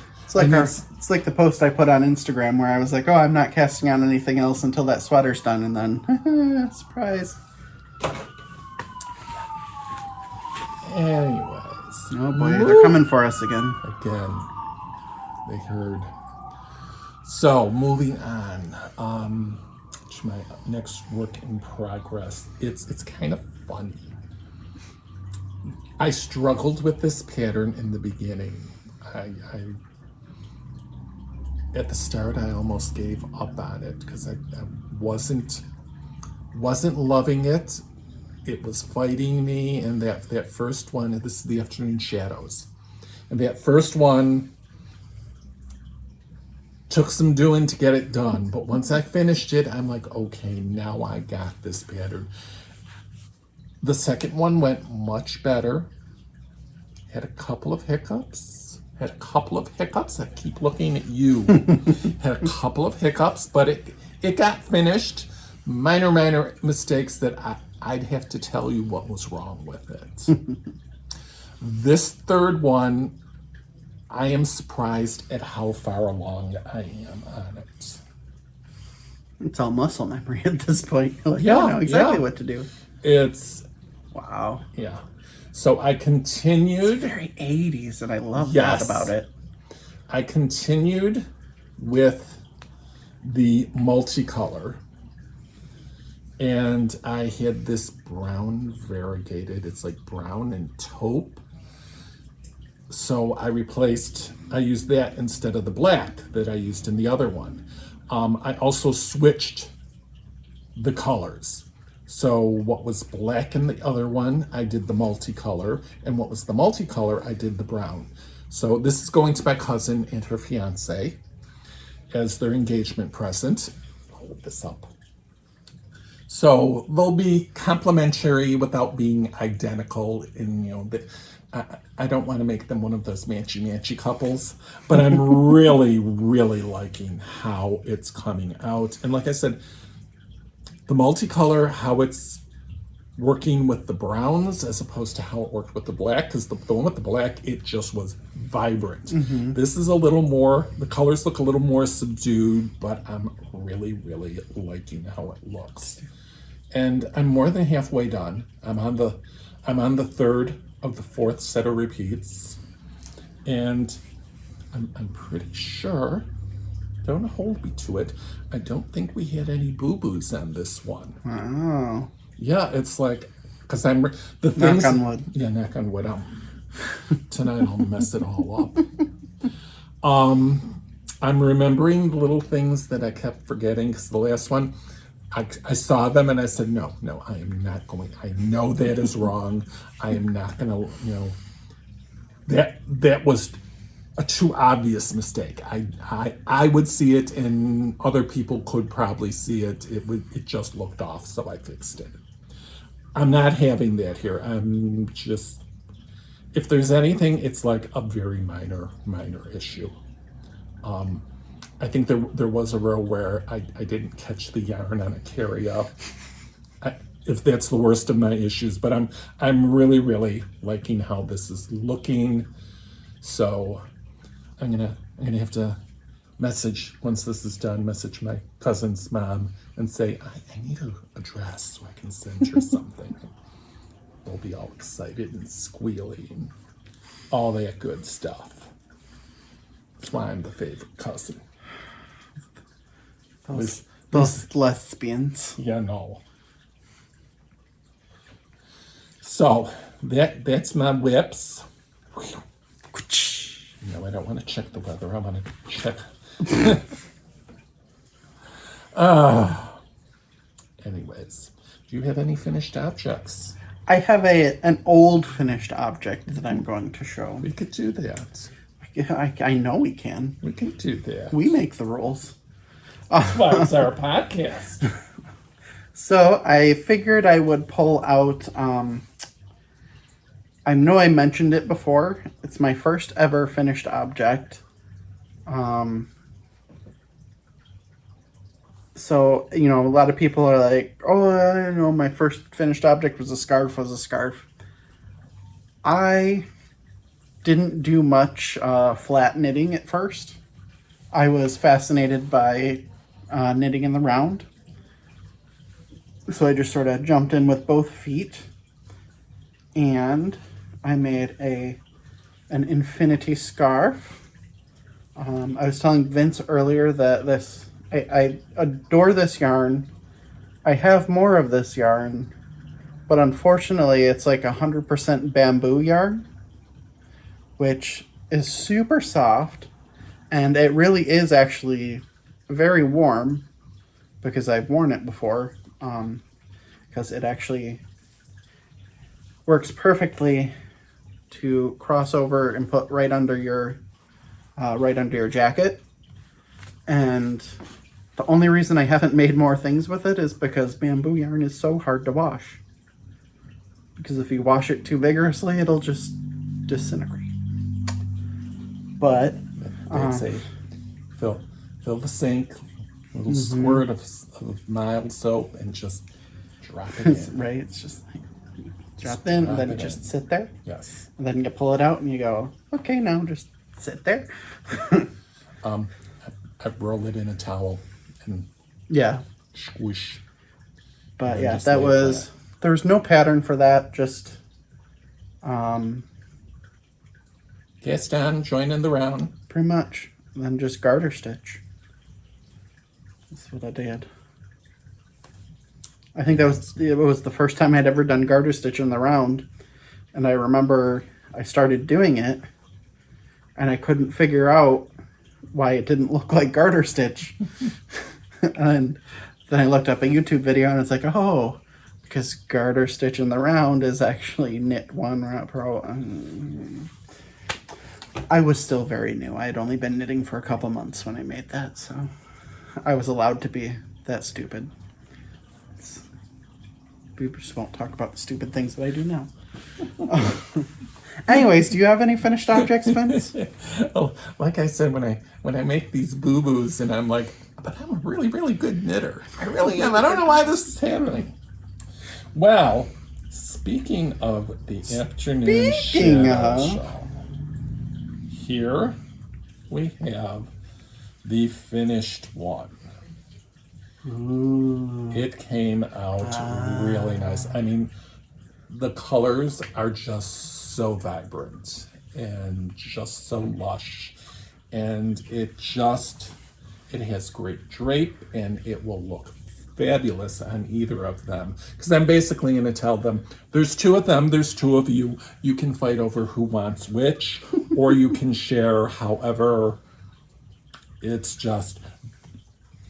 It's like the post I put on Instagram where I was like, oh, I'm not casting on anything else until that sweater's done, and then surprise. Anyways. Oh boy, they're coming for us again. Again. They heard. So, moving on. To my next work in progress. It's kind of funny. I struggled with this pattern in the beginning. I at the start I almost gave up on it because I wasn't loving it. It was fighting me, and that first one, this is the Afternoon Shadows, and that first one took some doing to get it done, but once I finished it, I'm like, okay, now I got this pattern. The second one went much better. Had a couple of hiccups. I keep looking at you. Had a couple of hiccups, but it got finished. Minor mistakes that I'd have to tell you what was wrong with it. This third one, I am surprised at how far along I am on it. It's all muscle memory at this point. I know exactly what to do. It's... Wow. Yeah. So I continued... It's very 80s, and I love that about it. I continued with the multicolor. And I had this brown variegated. It's like brown and taupe. So I used that instead of the black that I used in the other one. I also switched the colors. So what was black in the other one, I did the multicolor. And what was the multicolor, I did the brown. So this is going to my cousin and her fiance. as their engagement present. Hold this up. So they'll be complementary without being identical. In I don't want to make them one of those matchy couples, but I'm really, really liking how it's coming out. And like I said, the multicolor, how it's working with the browns as opposed to how it worked with the black, because the one with the black, it just was vibrant. This is a little more, the colors look a little more subdued, but I'm really, really liking how it looks. And I'm more than halfway done. I'm on the third of the fourth set of repeats. And I'm pretty sure, don't hold me to it, I don't think we had any boo-boos on this one. Oh. Yeah, it's like, because I'm, the things... Knock on wood. Yeah, knock on wood. Tonight I'll mess it all up. I'm remembering little things that I kept forgetting, because the last one, I saw them and I said, no, I am not going, I know that is wrong. I am not going to, that was a too obvious mistake. I would see it and other people could probably see it. It just looked off, so I fixed it. I'm not having that here. I'm just, if there's anything, it's like a very minor issue. I think there was a row where I didn't catch the yarn on a carry up. If that's the worst of my issues, but I'm really, really liking how this is looking. So I'm gonna have to message, once this is done, message my cousin's mom and say, I need a dress so I can send her something. They'll be all excited and squealy and all that good Stuff. That's why I'm the favorite cousin. Those lesbians. Yeah, no. So that's my whips. No, I don't want to check the weather. I want to check. Anyways, do you have any finished objects? I have an old finished object that I'm going to show. We could do that. I know we can. We can do that. We make the rules. That's why it's our podcast. So I figured I would pull out, I know I mentioned it before. It's my first ever finished object. So, a lot of people are like, oh, my first finished object was a scarf. I didn't do much flat knitting at first. I was fascinated by knitting in the round. So I just sort of jumped in with both feet. And I made an infinity scarf. I was telling Vince earlier that I adore this yarn. I have more of this yarn, but unfortunately it's like 100% bamboo yarn, which is super soft, and it really is actually very warm because I've worn it before, because it actually works perfectly to cross over and put right under your jacket. And the only reason I haven't made more things with it is because bamboo yarn is so hard to wash. Because if you wash it too vigorously, it'll just disintegrate. But That's fill the sink, a little squirt of mild soap, and just drop it in. Right, it's just like drop in, and then just sit there. Yes. And then you pull it out, and you go, okay, now just sit there. I roll it in a towel and squish. But yeah, that was, there was no pattern for that, just cast on, join in the round. pretty much. And then just garter stitch. That's what I did. I think it was the first time I'd ever done garter stitch in the round. And I remember I started doing it and I couldn't figure out why it didn't look like garter stitch. And then I looked up a YouTube video and it's like, oh, because garter stitch in the round is actually knit one round per row. I was still very new. I had only been knitting for a couple months when I made that, so I was allowed to be that stupid. We just won't talk about the stupid things that I do now. Anyways, do you have any finished objects, Vince? Oh, like I said, when I make these boo-boos and I'm like, but I'm a really, really good knitter. I really am. I don't know why this is happening. Well, speaking of the afternoon show, here we have the finished one. Ooh. It came out really nice. I mean, the colors are just so vibrant and just so lush, and it has great drape, and it will look fabulous on either of them, because I'm basically going to tell them there's two of them, there's two of you, you can fight over who wants which, or you can share. However, it's just,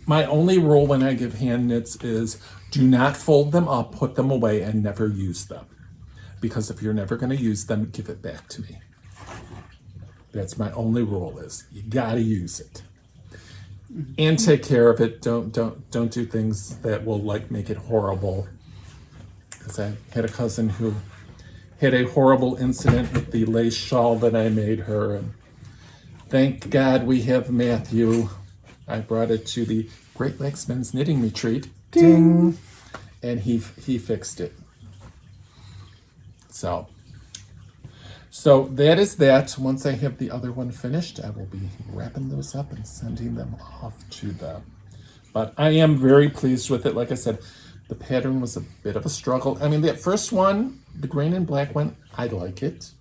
my only rule when I give hand knits is do not fold them up, put them away, and never use them. Because if you're never going to use them, give it back to me. That's my only rule, is you got to use it. And take care of it. Don't do things that will like make it horrible. Because I had a cousin who had a horrible incident with the lace shawl that I made her, and thank God we have Matthew. I brought it to the Great Lakes Men's Knitting Retreat. Ding! And he fixed it. So that is that. Once I have the other one finished, I will be wrapping those up and sending them off to them. But I am very pleased with it. Like I said, the pattern was a bit of a struggle. I mean, that first one, the green and black one, I like it.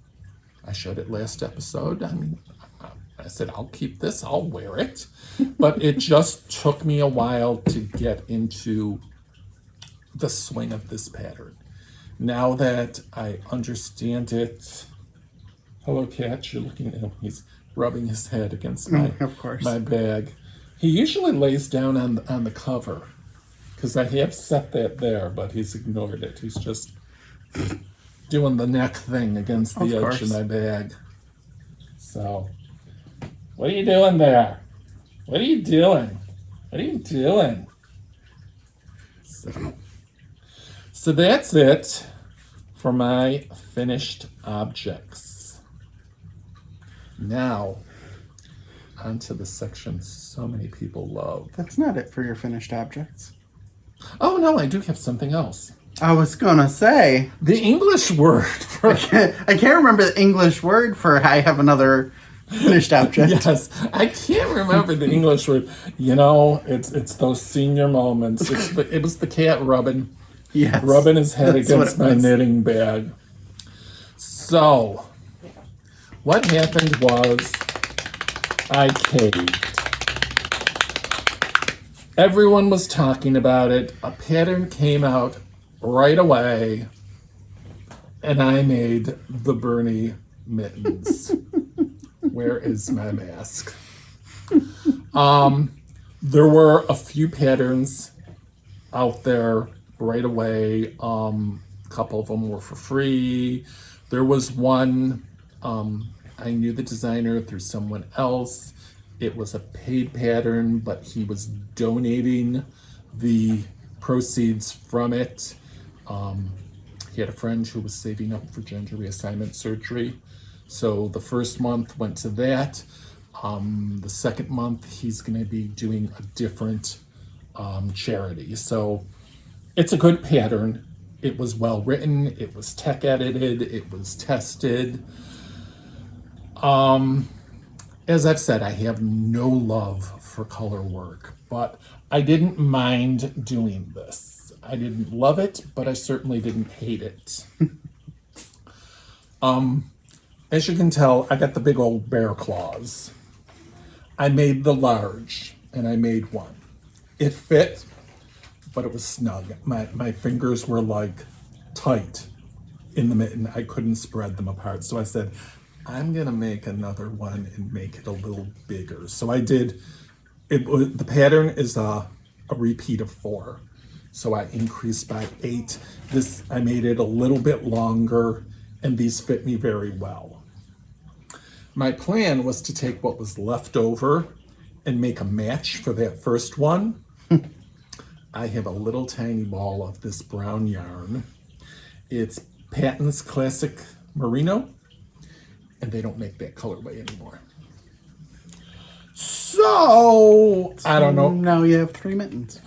I showed it last episode. I mean, I said, I'll keep this, I'll wear it. But it just took me a while to get into the swing of this pattern. Now that I understand it, hello, Cat, you're looking at him. He's rubbing his head against my bag. He usually lays down on the cover, because I have set that there, but he's ignored it. He's just doing the neck thing against the edge of my bag. So, what are you doing there? What are you doing? What are you doing? So that's it for my finished objects. Now, onto the section so many people love. That's not it for your finished objects. Oh, no, I do have something else. I was gonna say. The English word for... I can't remember the English word for I have another finished object. Yes, I can't remember the English word. You know, it's those senior moments. It was the cat rubbing his head against my knitting bag. So, what happened was I caved. Everyone was talking about it. A pattern came out right away, and I made the Bernie mittens. Where is my mask? There were a few patterns out there right away. A couple of them were for free. There was one, I knew the designer through someone else. It was a paid pattern, but he was donating the proceeds from it. He had a friend who was saving up for gender reassignment surgery. So the first month went to that. The second month, he's going to be doing a different charity. So it's a good pattern. It was well written. It was tech edited. It was tested. As I've said, I have no love for color work, but I didn't mind doing this. I didn't love it, but I certainly didn't hate it. As you can tell, I got the big old bear claws. I made the large, and I made one. It fit, but it was snug. My fingers were like tight in the mitten. I couldn't spread them apart. So I said, I'm gonna make another one and make it a little bigger. So I did, the pattern is a repeat of 4. So I increased by 8. I made it a little bit longer, and these fit me very well. my plan was to take what was left over and make a match for that first one. I have a little tiny ball of this brown yarn. It's Patton's Classic Merino, and they don't make that colorway anymore. So I don't know. Now you have 3 mittens.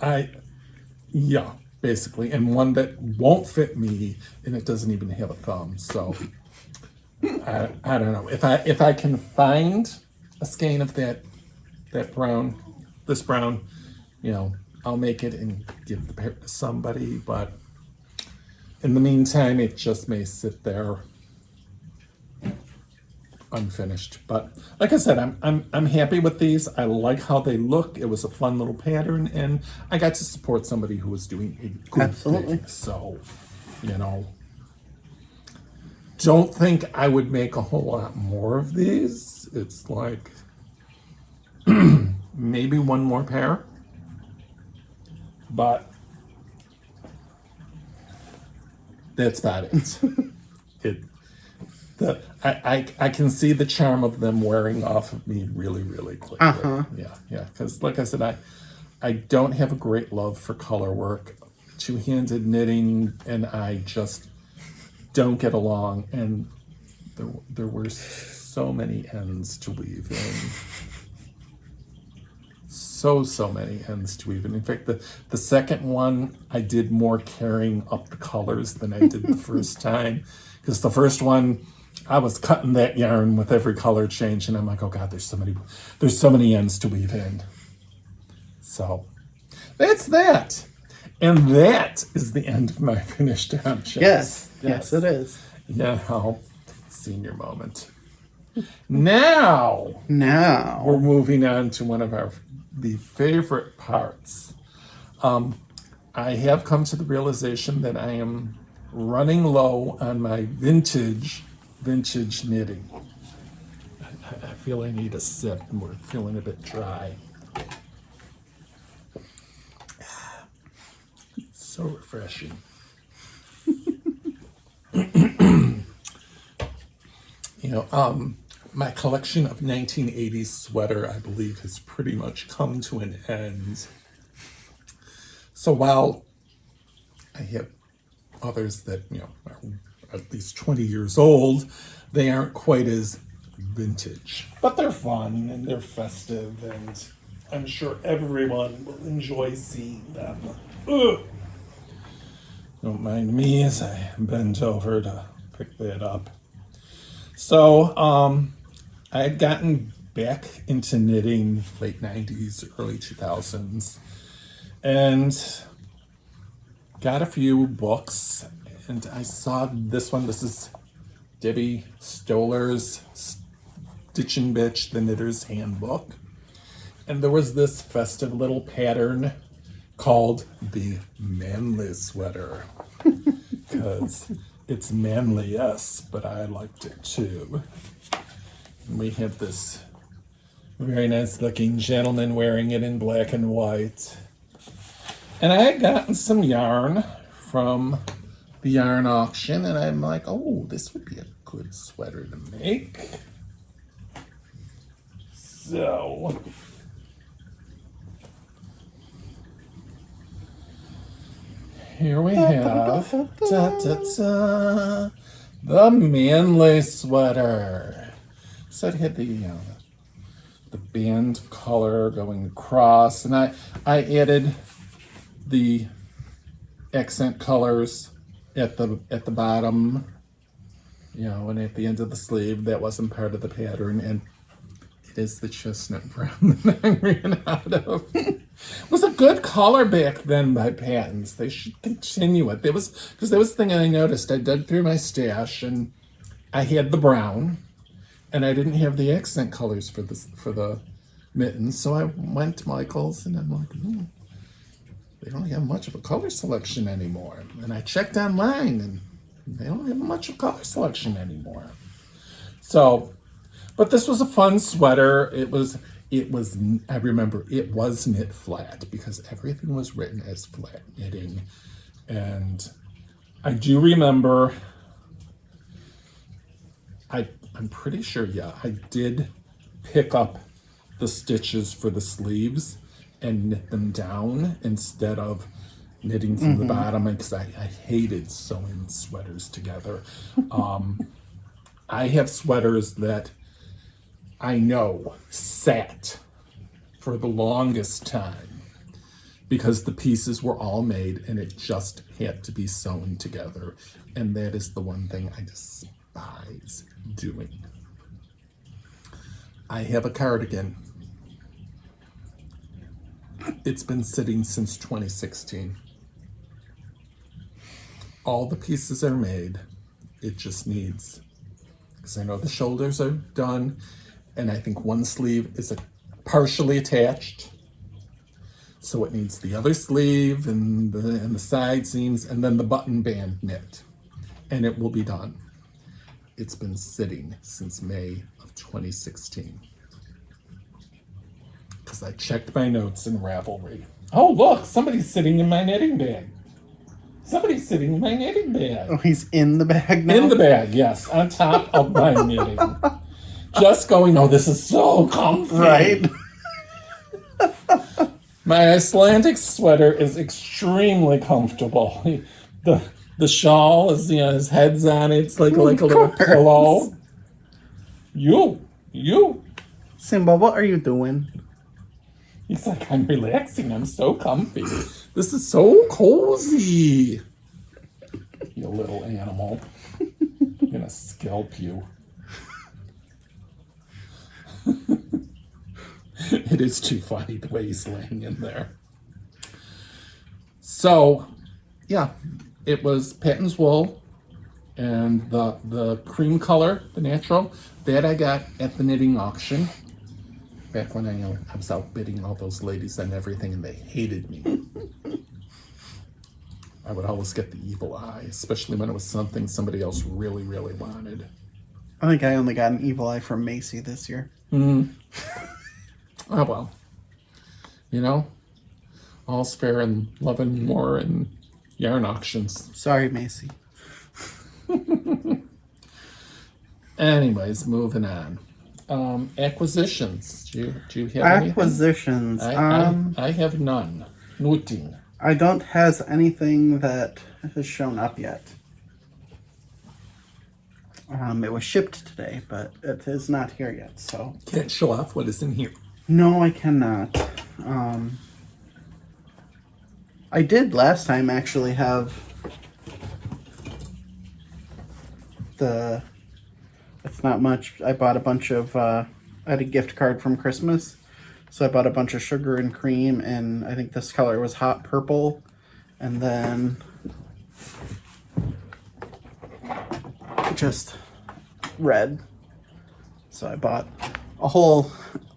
Yeah, basically, and one that won't fit me, and it doesn't even have a thumb. So I don't know if I can find a skein of that brown, this brown, I'll make it and give the pair to somebody. But in the meantime, it just may sit there unfinished. But like I said, I'm happy with these. I like how they look. It was a fun little pattern, and I got to support somebody who was doing a good thing. So, don't think I would make a whole lot more of these. It's like maybe one more pair, but that's about it. I can see the charm of them wearing off of me really, really quickly. Yeah. Because like I said, I don't have a great love for color work. Two-handed knitting and I just don't get along. And there were so many ends to weave in. So many ends to weave in. In fact, the second one, I did more carrying up the colors than I did the first time. Because the first one, I was cutting that yarn with every color change, and I'm like, oh God, there's so many ends to weave in. So that's that. And that is the end of my finished objects. Yes, it is. Yeah, senior moment. Now we're moving on to one of the favorite parts. I have come to the realization that I am running low on my vintage knitting. I feel I need a sip, and we're feeling a bit dry. So refreshing. My collection of 1980s sweater, I believe, has pretty much come to an end. So while I have others that, are at least 20 years old, they aren't quite as vintage. But they're fun and they're festive, and I'm sure everyone will enjoy seeing them. Ugh. Don't mind me as I bend over to pick that up. So, I had gotten back into knitting late 90s, early 2000s, and got a few books, and I saw this one. This is Debbie Stoller's Stitchin' Bitch, The Knitter's Handbook. And there was this festive little pattern called the manly sweater, because it's manly, yes, but I liked it too. And we have this very nice looking gentleman wearing it in black and white. And I had gotten some yarn from the yarn auction, and I'm like, oh, this would be a good sweater to make. So here we have the manly sweater. So it had the band color going across, and I added the accent colors at the bottom, and at the end of the sleeve. That wasn't part of the pattern, and it is the chestnut brown that I ran out of. It was a good color back then by Patton's. They should continue it. Because there was a thing I noticed. I dug through my stash, and I had the brown, and I didn't have the accent colors for the mittens. So I went to Michael's, and I'm like, they don't have much of a color selection anymore. And I checked online, and they don't have much of a color selection anymore. So, but this was a fun sweater. It was, I remember it was knit flat, because everything was written as flat knitting. And I do remember I'm pretty sure, yeah, I did pick up the stitches for the sleeves and knit them down instead of knitting from the bottom, because I hated sewing sweaters together. I have sweaters that I know sat for the longest time because the pieces were all made and it just had to be sewn together. And that is the one thing I despise doing. I have a cardigan. It's been sitting since 2016. All the pieces are made. It just needs, because I know the shoulders are done, and I think one sleeve is partially attached. So it needs the other sleeve and the side seams and then the button band knit. And it will be done. It's been sitting since May of 2016. Because I checked my notes in Ravelry. Oh, look, somebody's sitting in my knitting bag. Somebody's sitting in my knitting bag. Oh, he's in the bag now? In the bag, yes. On top of my knitting. Just going, oh, this is so comfy. Right? My Icelandic sweater is extremely comfortable. The shawl is, his head's on it. It's like a little pillow. You. Simba, what are you doing? He's like, I'm relaxing. I'm so comfy. This is so cozy. You little animal. I'm gonna scalp you. It is too funny the way he's laying in there. So, yeah, it was Patton's wool and the cream color, the natural, that I got at the knitting auction. Back when I was outbidding all those ladies on everything and they hated me. I would always get the evil eye, especially when it was something somebody else really, really wanted. I think I only got an evil eye from Macy this year. Oh, well. All's fair in love and war and yarn auctions. Sorry, Macy. Anyways, moving on. Acquisitions. Do you have anything? Acquisitions. I have none. Nothing. I don't has anything that has shown up yet. It was shipped today, but it is not here yet, so. Can't show off what is in here. No, I cannot. I did last time actually have it's not much. I bought a bunch of, I had a gift card from Christmas. So I bought a bunch of sugar and cream, and I think this color was hot purple. And then just red. So I bought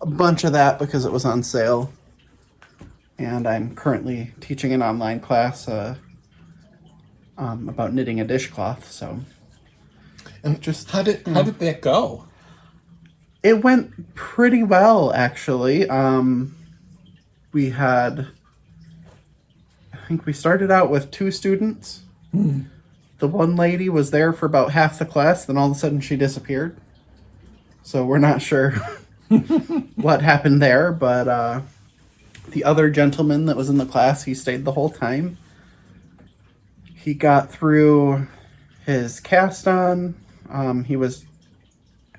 a bunch of that because it was on sale. And I'm currently teaching an online class about knitting a dishcloth, so. And just how did that go? It went pretty well, actually. We had, I think we started out with 2 students. The one lady was there for about half the class, then all of a sudden she disappeared. So we're not sure what happened there, but the other gentleman that was in the class, he stayed the whole time. He got through his cast on. He was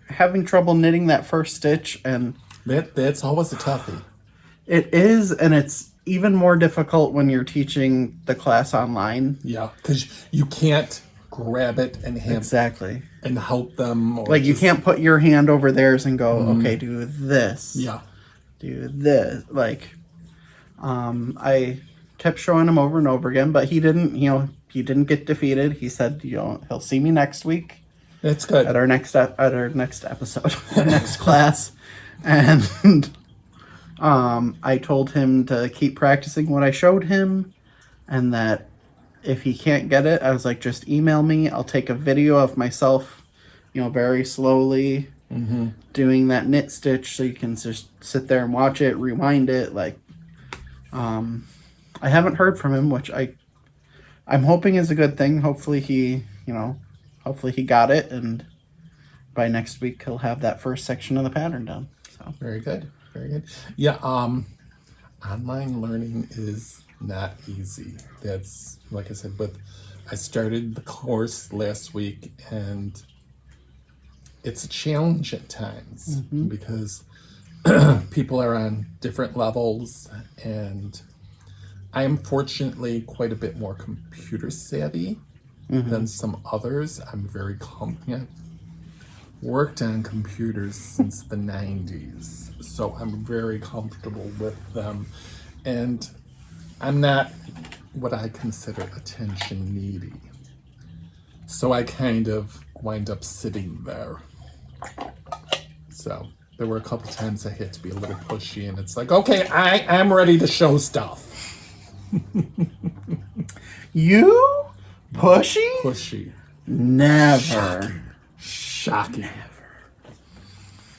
having trouble knitting that first stitch, and that's always a toughie. It is, and it's even more difficult when you're teaching the class online. Yeah, because you can't grab it and exactly and help them. Or like you can't put your hand over theirs and go, okay, do this. Yeah, do this. Like, I kept showing him over and over again, but he didn't. He didn't get defeated. He said, he'll see me next week. That's good. At our next episode, our next class, and I told him to keep practicing what I showed him, and that if he can't get it, I was like, just email me. I'll take a video of myself, very slowly doing that knit stitch, so you can just sit there and watch it, rewind it. Like, I haven't heard from him, which I'm hoping is a good thing. Hopefully he got it, by next week he'll have that first section of the pattern done. So Very good. Very good. Yeah, online learning is not easy. That's, like I said, but I started the course last week, and it's a challenge at times because people are on different levels, and I am fortunately quite a bit more computer savvy than some others. I'm very competent. Worked on computers since the 90s, so I'm very comfortable with them, and I'm not what I consider attention needy. So I kind of wind up sitting there. So there were a couple times I had to be a little pushy, and it's like, okay, I'm ready to show stuff. You? Pushy? Pushy. Never. Shocking. Never.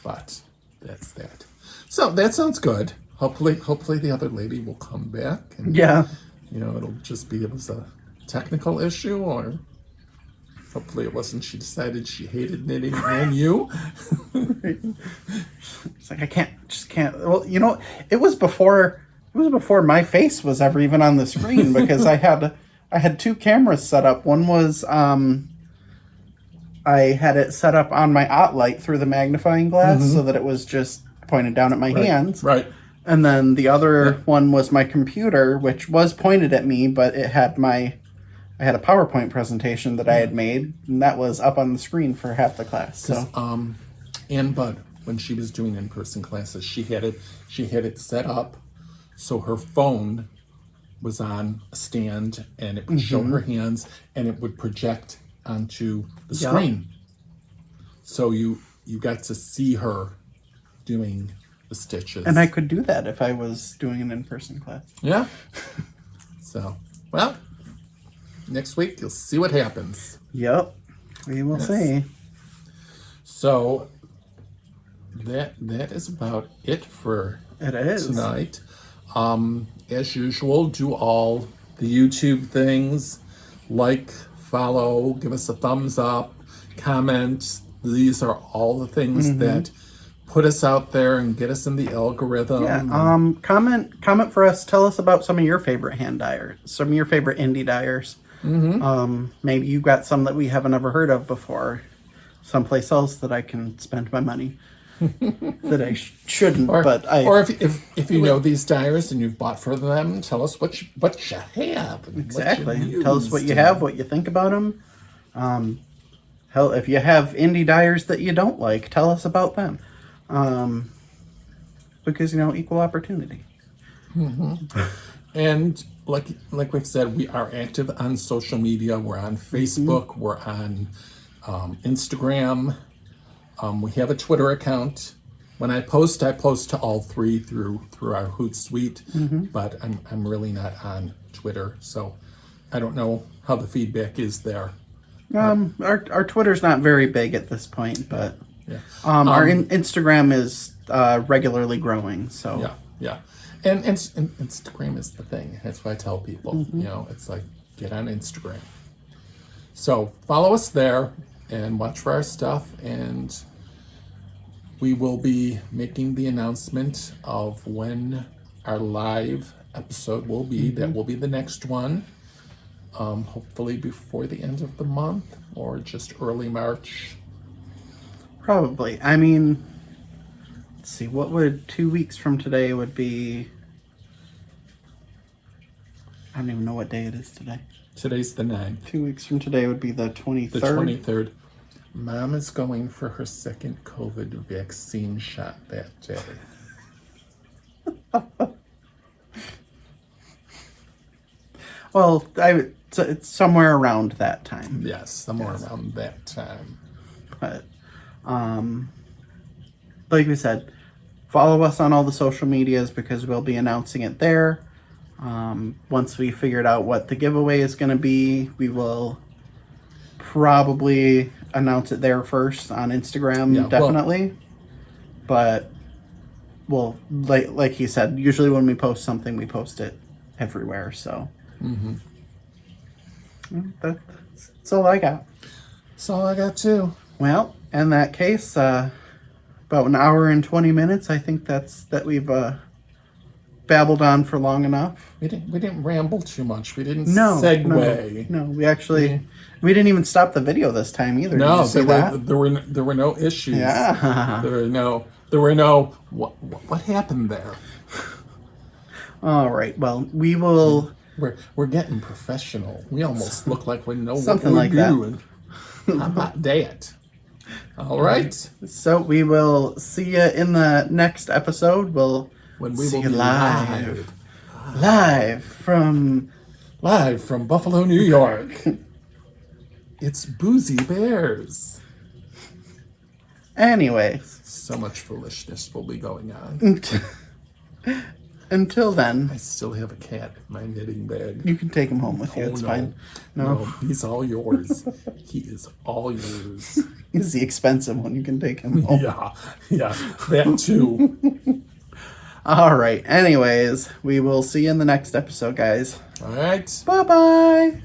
But that's that. So that sounds good. Hopefully the other lady will come back, and it'll just be, it was a technical issue, or hopefully it wasn't, she decided she hated knitting and you. It's like, I can't. Well, it was before my face was ever even on the screen, because I had two cameras set up. One was I had it set up on my OttLight through the magnifying glass so that it was just pointed down at my hands. Right. And then the other one was my computer, which was pointed at me, but I had a PowerPoint presentation that I had made, and that was up on the screen for half the class. So, Ann Budd, when she was doing in-person classes, she had it set up so her phone was on a stand, and it would show her hands, and it would project onto the screen. So you got to see her doing the stitches. And I could do that if I was doing an in-person class. Yeah. So, well, next week you'll see what happens. Yep. We will see. So that is about it for tonight. As usual, do all the YouTube things, like, follow, give us a thumbs up, comment. These are all the things that put us out there and get us in the algorithm. Yeah. Comment for us. Tell us about some of your favorite hand dyers, some of your favorite indie dyers. Maybe you got some that we haven't ever heard of before, someplace else that I can spend my money that I shouldn't. Or if you know these dyers and you've bought for them, tell us what you have. Exactly. Tell us what you have, what you think about them. Hell, if you have indie dyers that you don't like, tell us about them. Because equal opportunity. And like we've said, we are active on social media. We're on Facebook. We're on Instagram. We have a Twitter account. When I post to all three through our Hootsuite, but I'm really not on Twitter, so I don't know how the feedback is there. Our Twitter's not very big at this point, but our Instagram is regularly growing. So yeah. And Instagram is the thing. That's why I tell people, it's like, get on Instagram. So follow us there and watch for our stuff, and we will be making the announcement of when our live episode will be. That will be the next one. Hopefully before the end of the month or just early March. Probably. I mean, let's see, what would 2 weeks from today would be? I don't even know what day it is today. Today's the 9th. 2 weeks from today would be the 23rd. The 23rd. Mom is going for her second COVID vaccine shot that day. Well, it's somewhere around that time. Yes, somewhere around that time. But, like we said, follow us on all the social medias because we'll be announcing it there. Once we figured out what the giveaway is going to be, we will probably announce it there first on Instagram, definitely. But, like he said, usually when we post something, we post it everywhere, so... That's all I got. That's all I got too. Well, In that case, about an hour and 20 minutes. I think that we've babbled on for long enough. We didn't ramble too much. We didn't No, segue. no, we actually we didn't even stop the video this time either. No, Did you see that? there were no issues. Yeah. There were no what happened there. All right. Well, we will. We're getting professional. We almost look like we know Something what like we're that. doing. How about that? All right. So we will see you in the next episode. We'll When we see will you be live from Buffalo, New York. It's Boozie Bears. Anyways. So much foolishness will be going on. Until then, I still have a cat in my knitting bag. you can take him home with you. It's fine. No, He's all yours. He is all yours. he's the expensive one. You can take him home. Yeah, that too. All right. Anyways, we will see you in the next episode, guys. All right. Bye-bye.